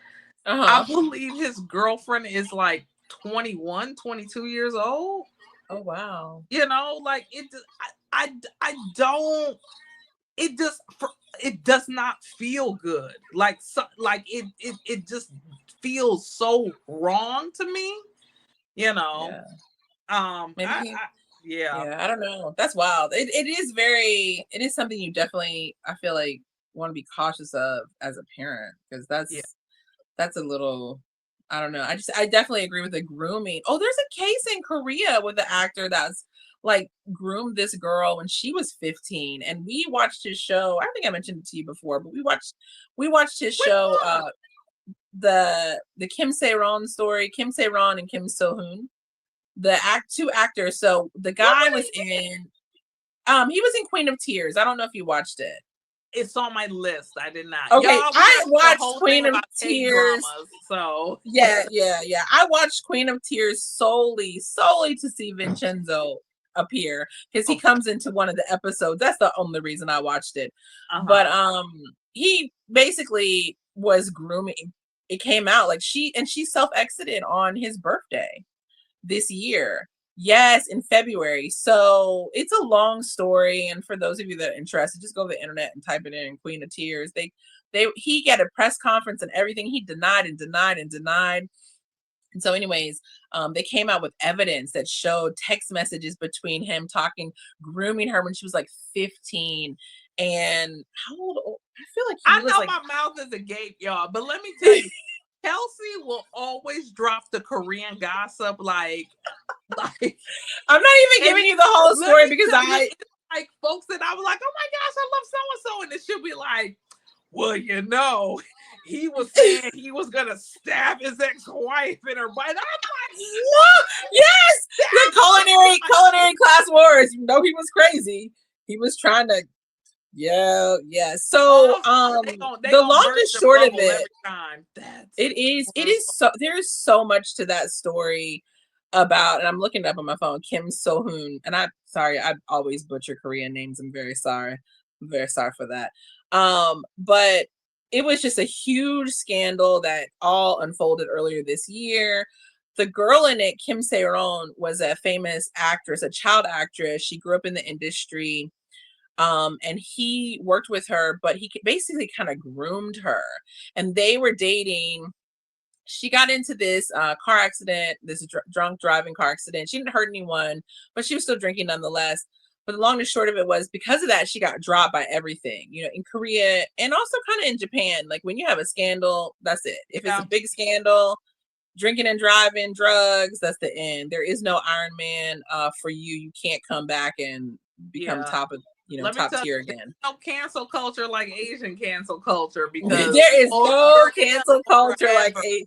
I Uh-huh. believe his girlfriend is like 21, 22 years old. Oh wow. Like I don't, it just it does not feel good. Like like it just feels so wrong to me, you know. Yeah. Maybe I he yeah. yeah, I don't know. That's wild. It is something you definitely I feel like want to be cautious of as a parent because Yeah. that's a little I don't know. I definitely agree with the grooming. Oh, there's a case in Korea with the actor that's like groomed this girl when she was 15 and we watched his show. I think I mentioned it to you before, but we watched his Which show one? the Kim Se-ron story, Kim Se-ron and Kim So-hoon. Two actors. So the What guy were was they in? in he was in Queen of Tears. I don't know if you watched it. It's on my list. I did not. Okay, Y'all, we I gotta do a watched whole thing Queen of about Tears. K-dramas. So Yeah, yeah, yeah. I watched Queen of Tears solely to see Vincenzo appear because he okay. comes into one of the episodes. That's the only reason I watched it. But Uh-huh. he basically was grooming. It came out like she self-exited on his birthday this year. Yes, in February. So it's a long story. And for those of you that are interested, just go to the internet and type it in Queen of Tears. He got a press conference and everything. He denied and denied and denied. And so, anyways, they came out with evidence that showed text messages between him talking, grooming her when she was like 15 And how old? I feel like he I was know like, my mouth is a gape, y'all, but let me tell you, Kelsey will always drop the Korean gossip like I'm not even and giving you the whole let story me because tell you, it's like folks that I was like, oh my gosh, I love so and so, and it should be like, well, he was saying he was gonna stab his ex-wife in her bite. I'm like, what? Yes, the culinary class wars. You know, he was crazy. He was trying to, yeah. So, Oh, they the gonna long and burst the short of bubble it, every time. That's it is so there's so much to that story about, and I'm looking it up on my phone, Kim So-hoon, and I'm sorry, I always butcher Korean names. I'm very sorry. I'm very sorry for that. But it was just a huge scandal that all unfolded earlier this year. The girl in it, Kim Se-ron, was a famous actress, a child actress. She grew up in the industry. And he worked with her, but he basically kind of groomed her, and they were dating. She got into this car accident, this drunk driving car accident. She didn't hurt anyone, but she was still drinking nonetheless. But the long and short of it was, because of that, she got dropped by everything, in Korea and also kind of in Japan. Like, when you have a scandal, that's it. If it's a big scandal, drinking and driving, drugs, that's the end. There is no Iron Man for you. You can't come back and become Let me top tell tier you, there's again. no cancel culture like Asian cancel culture because There is no you're cancel canceled culture like forever, a forever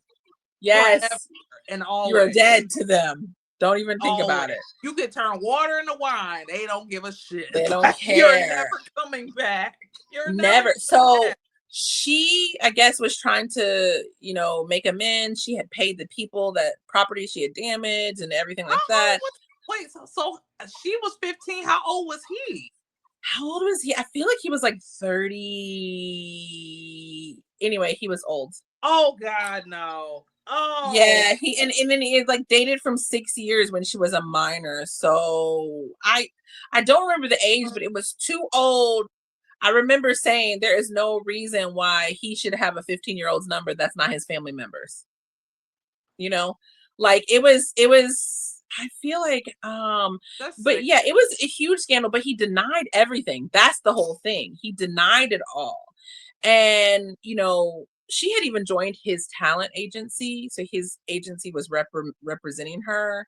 yes. and You're always. dead to them. Don't even think Always. about it. You could turn water into wine. They don't give a shit. They don't Like, you're care. never coming back. You're never Never. coming So back. she, I guess, was trying to, make amends. She had paid the people that property she had damaged and everything How like old that. was wait, so she was 15. How old was he? How old was he? I feel like he was like 30. Anyway, he was old. Oh God, no. Oh, Yeah, he and then he like dated from 6 years when she was a minor. So I don't remember the age, but it was too old. I remember saying there is no reason why he should have a 15-year-old's number that's not his family members. You know? Like, it was I feel like that's but sick. yeah, it was a huge scandal, but he denied everything. That's the whole thing. He denied it all. And, she had even joined his talent agency. So his agency was representing her.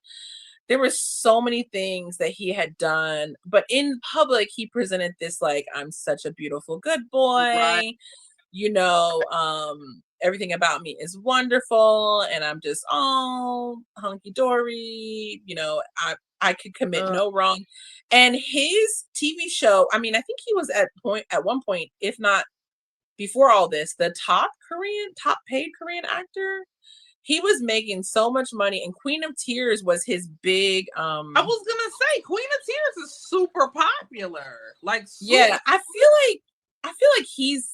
There were so many things that he had done, but in public, he presented this like, I'm such a beautiful, good Right. boy. Everything about me is wonderful, and I'm just all hunky dory. I could commit Uh, no wrong. And his TV show, I mean, I think he was at one point, if not before all this, the top paid Korean actor. He was making so much money, and Queen of Tears was his big I was gonna say Queen of Tears is super popular. Like super. yeah, I feel like he's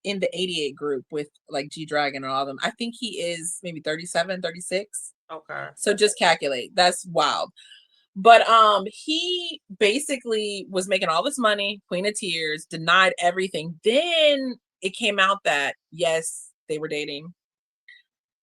in the 88 group with like G Dragon and all of them. I think he is maybe 37, 36. Okay. So just calculate. That's wild. But he basically was making all this money, Queen of Tears, denied everything. Then it came out that yes, they were dating.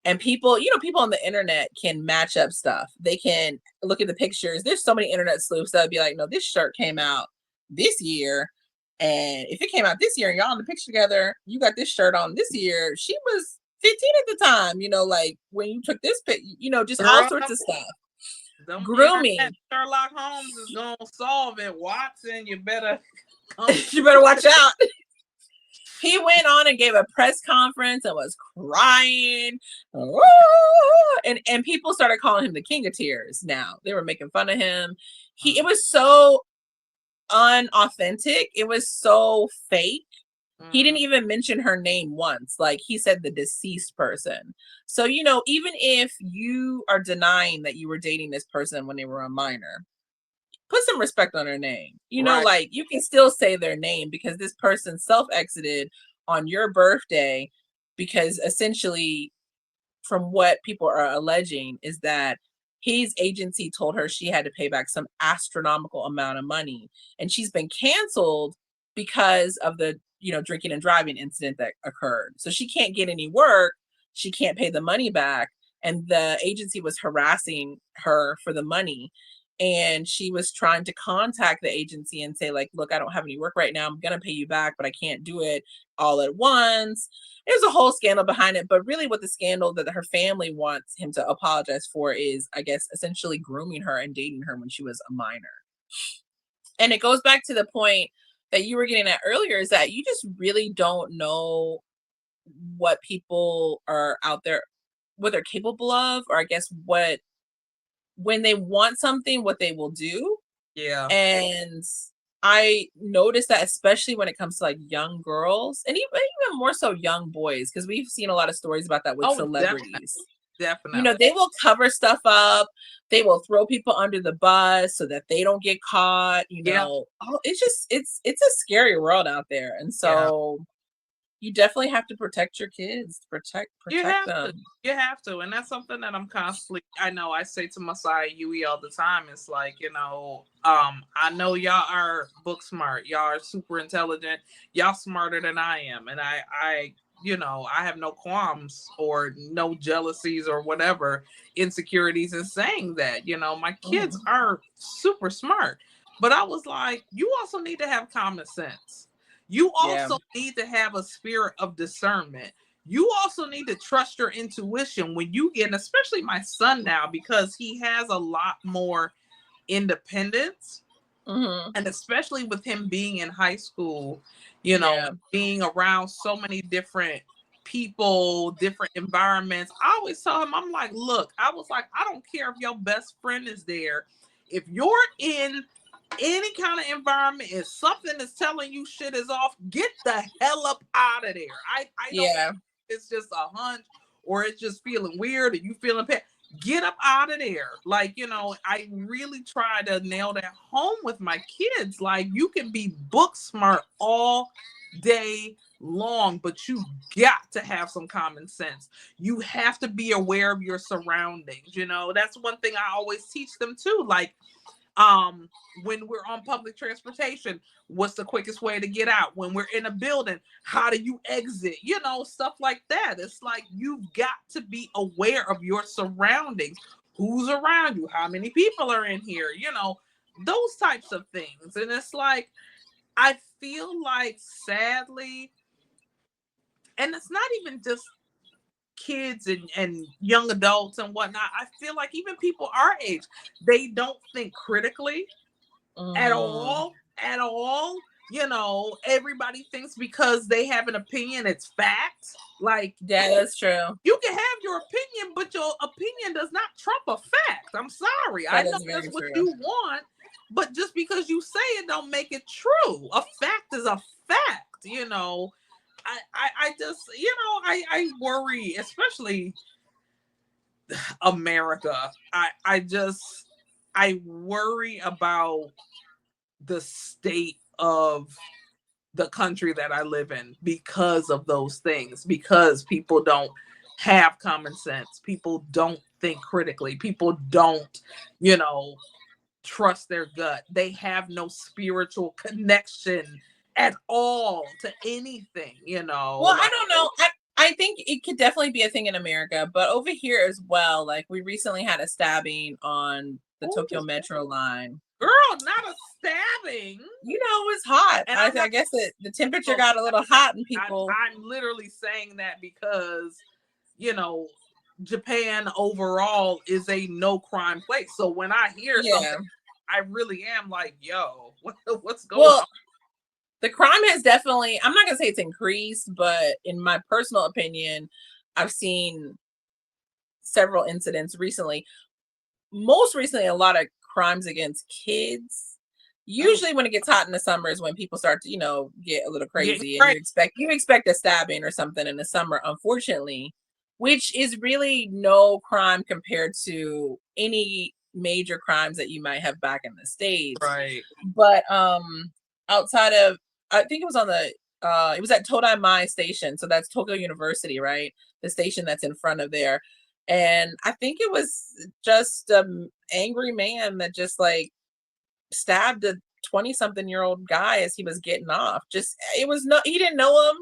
And people on the internet can match up stuff. They can look at the pictures. There's so many internet sleuths that would be like, no, this shirt came out this year. And if it came out this year and y'all in the picture together, you got this shirt on this year. She was 15 at the time, like when you took this pic, just all Girl, sorts of stuff. them internet Grooming. Sherlock Holmes is gonna solve it. Watson, you better You better watch out. He went on and gave a press conference and was crying. And people started calling him the King of Tears now. They were making fun of him. It was so unauthentic. It was so fake. He didn't even mention her name once. Like, he said the deceased person. So, even if you are denying that you were dating this person when they were a minor, put some respect on her name. right. Like, you can still say their name because this person self-exited on your birthday, because essentially, from what people are alleging, is that his agency told her she had to pay back some astronomical amount of money, and she's been canceled because of the drinking and driving incident that occurred. So she can't get any work, she can't pay the money back, and the agency was harassing her for the money. and she was trying to contact the agency and say like, look, I don't have any work right now, I'm gonna pay you back, but I can't do it all at once. There's a whole scandal behind it, but really what the scandal that her family wants him to apologize for is, I guess, essentially grooming her and dating her when she was a minor. And it goes back to the point that you were getting at earlier, is that you just really don't know what people are out there, what they're capable of, or I guess what, when they want something, what they will do. Yeah. And I noticed that especially when it comes to like young girls, and even more so young boys, because we've seen a lot of stories about that with Oh, definitely. celebrities. You know, Definitely. they will cover stuff up. They will throw people under the bus so that they don't get caught. You Yeah. know, oh, it's just it's a scary world out there, and Yeah. so you definitely have to protect your kids, You protect have to. them. You have to. And that's something that I'm constantly, I know I say to Masai Yui all the time. It's like, I know y'all are book smart. Y'all are super intelligent. Y'all smarter than I am. And I have no qualms or no jealousies or whatever insecurities in saying that. My kids Mhm. are super smart. But I was like, you also need to have common sense. You Yeah. also need to have a spirit of discernment. You also need to trust your intuition when you get, and especially my son now, because he has a lot more independence. Hmm. And especially with him being in high school, Yeah. being around so many different people, different environments. I always tell him, I'm like, look, I was like, I don't care if your best friend is there. If you're in any kind of environment and something is telling you shit is off, get the hell up out of there. I don't, Yeah. it's just a hunch or it's just feeling weird or you feeling bad. Get up out of there. Like, I really try to nail that home with my kids. Like, you can be book smart all day long, but you got to have some common sense. You have to be aware of your surroundings. That's one thing I always teach them too. Like, when we're on public transportation, what's the quickest way to get out? When we're in a building, how do you exit? Stuff like that. It's like you've got to be aware of your surroundings. Who's around you? How many people are in here? Those types of things. And it's like, I feel like, sadly, and it's not even just kids and young adults and whatnot. I feel like even people our age, they don't think critically at Hmm. all. Everybody thinks because they have an opinion, it's fact. Like, Yeah, that's true. you can have your opinion, but your opinion does not trump a fact. I'm sorry. I That know is that's very what true. you want, but just because you say it don't make it true. A fact is a fact. I just, I worry, especially America. I worry about the state of the country that I live in because of those things, because people don't have common sense. People don't think critically. People don't, you know, trust their gut. They have no spiritual connection at all to anything. Well, I Like, don't know. I think it could definitely be a thing in America, but over here as well, like we recently had a stabbing on the Tokyo ooh, Metro line. girl, not a stabbing. You know, it was hot. And I'm I not guess the temperature so got a little hot and people, I'm literally saying that because you know Japan overall is a no crime place. So when I hear yeah. something, I really am like, yo, what's going Well, on? the crime has definitely, I'm not gonna say it's increased, but in my personal opinion, I've seen several incidents recently. Most recently, a lot of crimes against kids. Oh, Usually when it gets hot in the summer is when people start to, get a little getting crazy, and crazy. you expect a stabbing or something in the summer, unfortunately, which is really no crime compared to any major crimes that you might have back in the States. Right. But outside of, I think it was on the it was at Todai Mai station, so that's Tokyo University, right? The station that's in front of there. And I think it was just an angry man that just like stabbed a 20 something year old guy as he was getting off. Just, it was no, he didn't know him,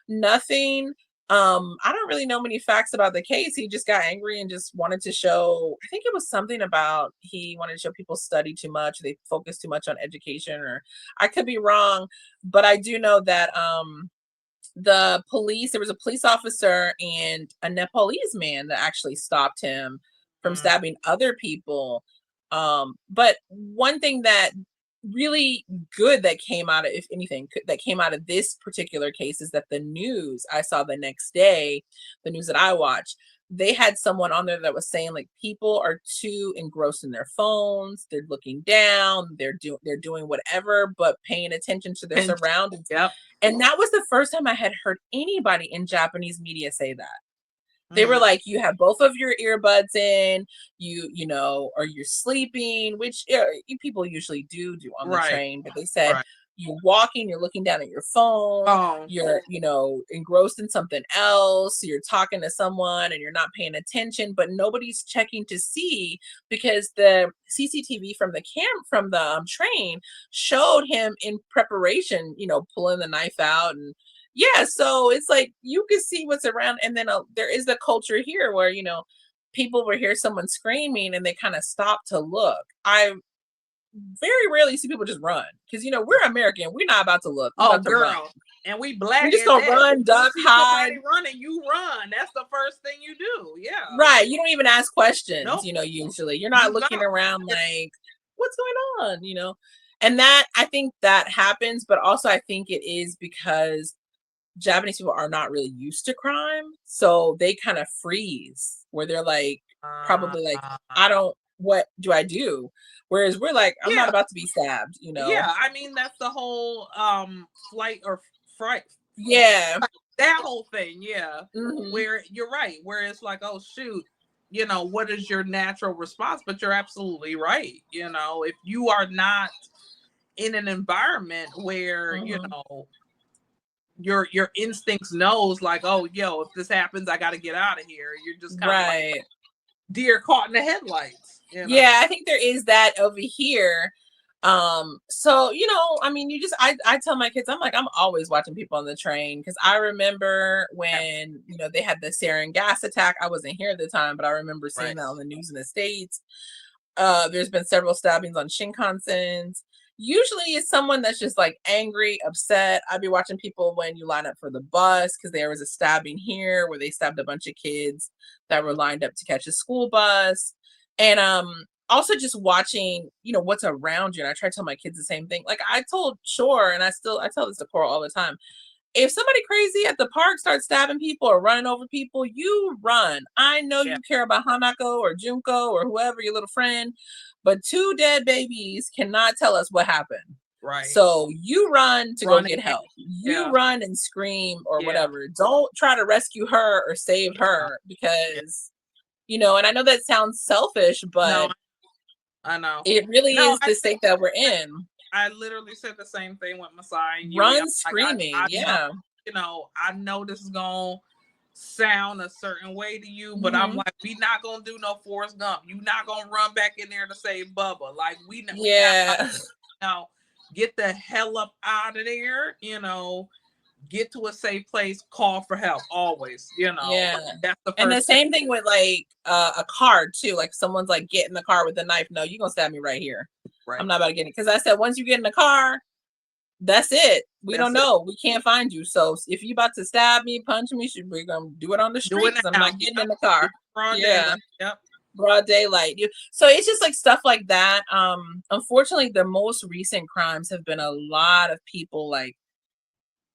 nothing. I don't really know many facts about the case. He just got angry and just wanted to show, I think it was something about he wanted to show people study too much, they focus too much on education, or I could be wrong, but I do know that the police, there was a police officer and a Nepalese man that actually stopped him from Mm, stabbing other people. But one thing that really good that came out of, if anything, that came out of this particular case is that the news I saw the next day, the news that I watched, they had someone on there that was saying like people are too engrossed in their phones, they're looking down, they're doing whatever but paying attention to their and surroundings. yep. And that was the first time I had heard anybody in Japanese media say that. They were Mm, like, you have both of your earbuds in, you know, or you're sleeping, which people usually do on the right. train. But they said Right. you're walking, you're looking down at your phone, Oh, you're, you know, engrossed in something else, you're talking to someone and you're not paying attention, but nobody's checking to see because the CCTV from the train showed him in preparation, you know, pulling the knife out and yeah, so it's like you can see what's around, and then there is the culture here where you know people will hear someone screaming and they kind of stop to look. I very rarely see people just run because you know we're American. We're not about to look. We're oh, about to run. girl. And we We black just at gonna that. If run, you duck, see hide. somebody running, you run. That's the first thing you do. Yeah. Right. You don't even ask questions. Nope. You know, usually you're not You go. looking around Yeah. like what's going on. You know, and that I think that happens, but also I think it is because Japanese people are not really used to crime, so they kind of freeze where they're like, probably like, I don't, what do I do? Whereas we're like, I'm not yeah. about to be stabbed, you know? Yeah. I mean, that's the whole flight or fright. Yeah. That whole thing. Yeah. Hmm. Where you're right. Where it's like, oh shoot, what is your natural response? But you're absolutely right. If you are not in an environment where Hmm. your instincts knows like, oh yo, if this happens I got to get out of here, you're just kind of like Right. deer caught in the headlights. Yeah, I think there is that over here. So you know, I mean, I tell my kids, I'm like, I'm always watching people on the train because I remember Yeah, when you know they had the sarin gas attack. I wasn't here at the time, but I remember seeing right. that on the news in the States. There's been several stabbings on Shinkansens. Usually it's someone that's just like angry, upset. I'd be watching people when you line up for the bus because there was a stabbing here where they stabbed a bunch of kids that were lined up to catch a school bus. And also just watching, you know, what's around you. And I try to tell my kids the same thing. Like I told Shore, and I tell this to Coral all the time, if somebody crazy at the park starts stabbing people or running over people, you run. I know Yeah, you care about Hanako or Junko or whoever, your little friend, but two dead babies cannot tell us what happened. right. So you run to go Running. get help. You Yeah, run and scream or yeah, whatever. Don't try to rescue her or save yeah, her yeah. because, you know, and I know that sounds selfish, No, but I know. it really No, is the state that we're in. I literally said the same thing with Masai and Yui. I'm Run like, I screaming. Yeah. know this is gonna sound a certain way to you, but I'm Hmm. like, we not gonna do no Forrest Gump. You not gonna run back in there to save Bubba. Like we got Yeah. to get the hell up out of there. Get to a safe place. Call for help always. Yeah. Like that's the And the first thing. same thing with like a car too. Like someone's like get in the car with a knife. No, you're gonna stab me right here. I'm Right. not about to get it. Because I said once you get in the car, that's it. We don't That's it. know. We can't find you. So if you about to stab me, punch me, we're gonna do it on the Do street it because I'm now. not getting Yep. in the Do car. it broad Yeah. daylight. Yep. Broad daylight. So it's just like stuff like that. Unfortunately, the most recent crimes have been a lot of people like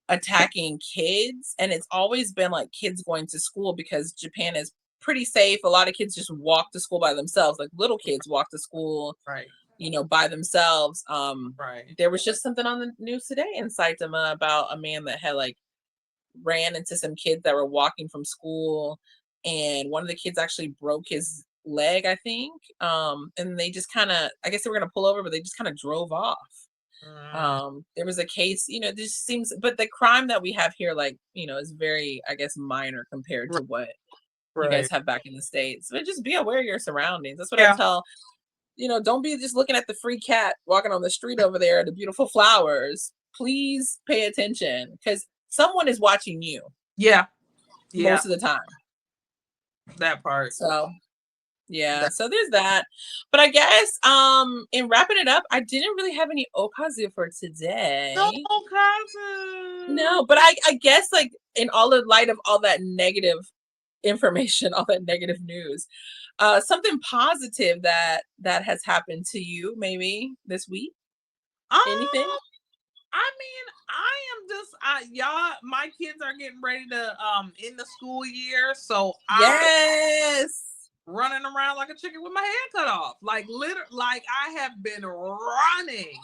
attacking kids, and it's always been like kids going to school because Japan is pretty safe. A lot of kids just walk to school by themselves, like little kids walk to school, Right. you know, by themselves. Right. There was just something on the news today in Saitama about a man that had like ran into some kids that were walking from school, and one of the kids actually broke his leg, I think. And they just kind of, I guess they were going to pull over, but they just kind of drove off. Mm, There was a case, you know, this seems, but the crime that we have here, like, you know, is very, I guess, minor compared right. to what you guys Right. have back in the States. But just be aware of your surroundings. That's what I Yeah. tell, you know, don't be just looking at the free cat walking on the street over there, the beautiful flowers. Please pay attention because someone is watching you. Yeah. Yeah, most of the time. that part. So yeah, That so there's that. But I guess in wrapping it up, I didn't really have any okazu for no today. cousin. No, but I guess like in all the light of all that negative information, all that negative news, something positive that has happened to you maybe this week. Um, Anything? I mean, I am just y'all. My kids are getting ready to in the school year, so I Yes. running around like a chicken with my head cut off. Like like I have been running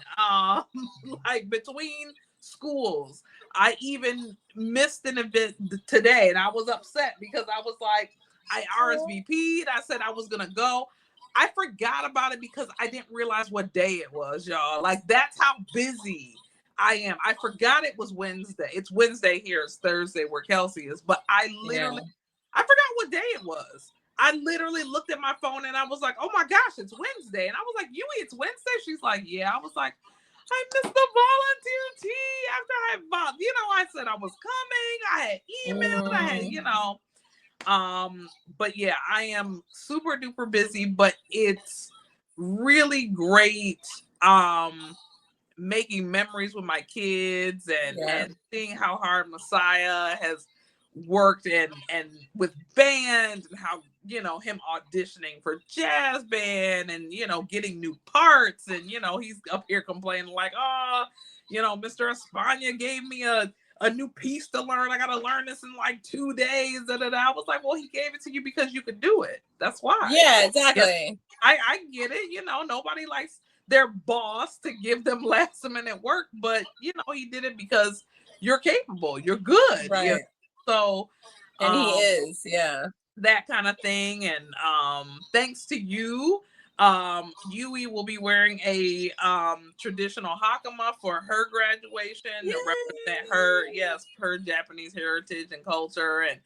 like between schools. I even missed an event today and I was upset because I was like I RSVP'd. I said I was going to go. I forgot about it because I didn't realize what day it was, y'all. Like that's how busy I am. I forgot it was Wednesday. It's Wednesday here. It's Thursday where Kelsey is, but Yeah. I forgot what day it was. I literally looked at my phone and I was like, oh my gosh, it's Wednesday. And I was like, Yui, it's Wednesday? She's like, yeah. I was like, I missed the volunteer tea after I said I was coming. I had emailed, but yeah, I am super duper busy, but it's really great making memories with my kids Yeah. and seeing how hard Messiah has worked and with band and how him auditioning for jazz band and getting new parts and he's up here complaining like Mr. Espana gave me a new piece to learn. I gotta learn this in like 2 days. I was like, well, he gave it to you because you could do it. That's why. Yeah, exactly. I get it. Nobody likes their boss to give them last minute work, but he did it because you're capable, you're good. Right. So And he um is, yeah. that kind of thing. And thanks to you, Yui will be wearing a traditional hakama for her graduation to represent her, Yay! yes, her Japanese heritage and culture. And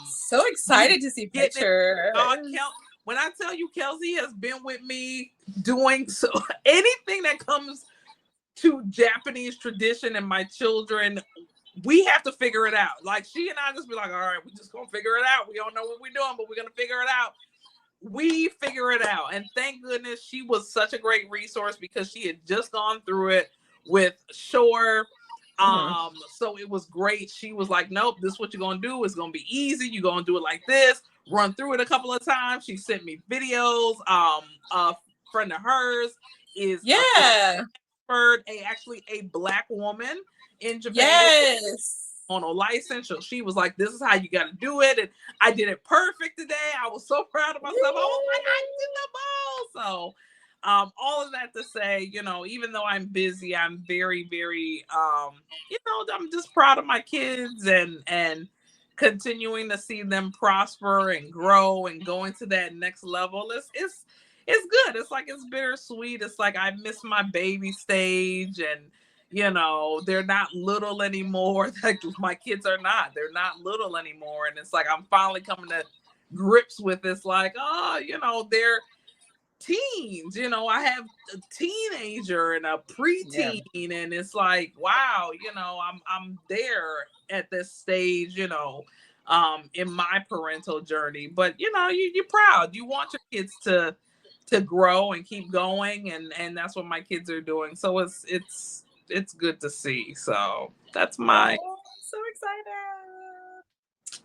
So we excited to see getting it. pictures. When I tell you Kelsey has been with me doing so anything that comes to Japanese tradition and my children, we have to figure it out. Like she and I just be like, all right, we just gonna figure it out. We don't know what we're doing, but we're gonna figure it out. We figure it out. And thank goodness she was such a great resource because she had just gone through it with Shore. So it was great. She was like, nope, this is what you're gonna do. It's gonna be easy. You're gonna do it like this, run through it a couple of times. She sent me videos. A friend of hers is Yeah. actually a black woman in Japan Yes. on a license. So she was like, this is how you got to do it. And I did it perfect today. I was so proud of myself. I was like, I did the ball. So all of that to say, even though I'm busy, I'm very, very, I'm just proud of my kids and continuing to see them prosper and grow and going to that next level. It's good. It's like it's bittersweet. It's like I miss my baby stage and they're not little anymore. Like my kids are not. They're not little anymore. And it's like I'm finally coming to grips with this, like, they're teens. I have a teenager and a preteen, and it's like, wow, I'm there at this stage, in my parental journey. But you're proud. You want your kids to grow and keep going, and that's what my kids are doing. So it's good to see. So that's my So excited.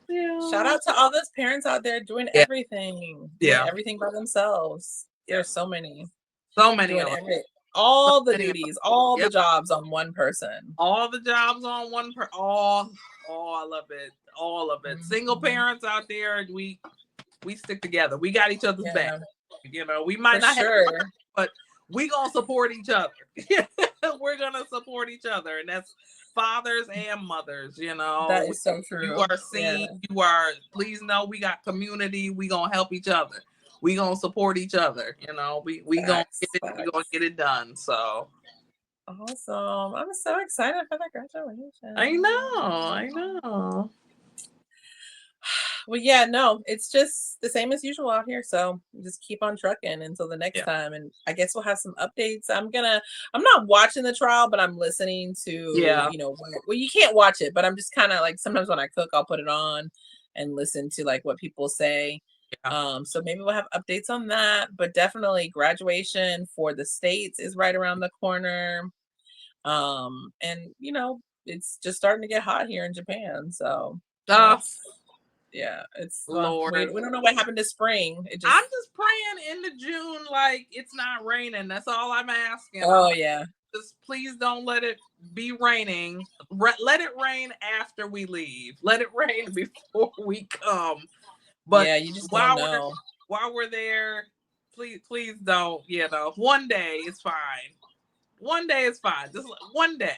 yeah. Shout out to all those parents out there doing everything. Doing everything by themselves. There's so many. So many Doing of them. all the Many of duties, all the Yep. jobs on one person. All the jobs on one all of it. All of it. Single parents out there, we stick together. We got each other's back. We might not have sure, but we gonna support each other. We're gonna support each other, and that's fathers and mothers. That is so true. You are seen. Please know we got community. We gonna help each other. We gonna support each other. We gonna get it done. So awesome! I'm so excited for the graduation. I know. Well, yeah, no, it's just the same as usual out here. So just keep on trucking until the next Yeah. time. And I guess we'll have some updates. I'm not watching the trial, but I'm listening to, Yeah. well, you can't watch it, but I'm just kind of like, sometimes when I cook, I'll put it on and listen to like what people say. Yeah. So maybe we'll have updates on that, but definitely graduation for the States is right around the corner. And it's just starting to get hot here in Japan. So Oh, that's yeah, it's we Lord. don't know what happened to spring. It I'm just just praying into June, like it's not raining. That's all I'm asking. I'm oh like, yeah. just please don't let it be raining. Let it rain after we leave. Let it rain before we come. But Yeah, you just don't while we're know. while we're there, please don't. One day is fine. One day is fine. Just one day.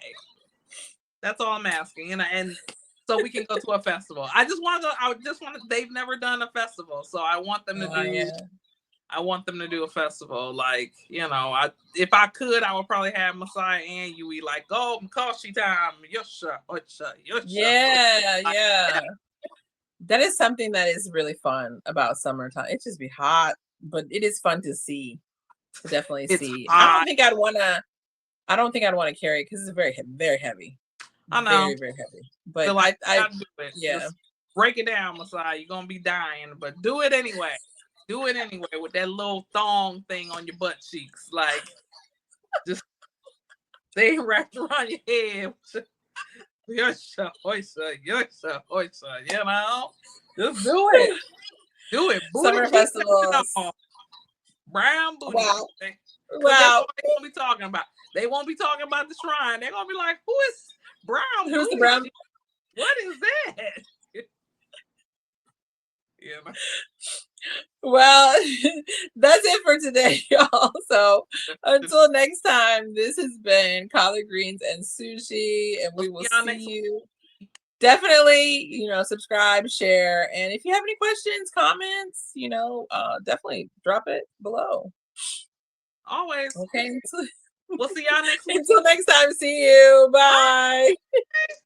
That's all I'm asking. And so we can go to a festival. I just want to go. I just want to. They've never done a festival, so I want them to Oh do. yeah. I want them to do a festival. Like, if I could, I would probably have Messiah and Yui like, go Mkoshi time. Yosha, Osha, Yosha. Yeah, Like, yeah. That is something that is really fun about summertime. It just be hot, but it is fun to see. To definitely it's see. hot. I don't think I'd want to carry it because it's very heavy. I know. Very, very heavy. But Feel like I you gotta do it. yeah. Just break it down, Messiah. You're gonna be dying, but do it anyway. Do it anyway with that little thong thing on your butt cheeks. Like, just they wrapped around your head. Yosha, Oysa, Yosha, Oysa, Just do it. Do it. Booty Summer cheeks and festivals. all. Brown booty Wow. cheeks. Because that's Wow. what they won't be talking about. They won't be talking about the shrine. They're gonna be like, who is brown Who's the booty brown? cheeks? What is that? Yeah. Well, that's it for today, y'all. So until next time, this has been collard greens and sushi, and We'll we see will y'all see next week. you. Definitely, subscribe, share, and if you have any questions, comments, definitely drop it below. Always. Okay. We'll see y'all next week. Until next time, see you. Bye. Bye.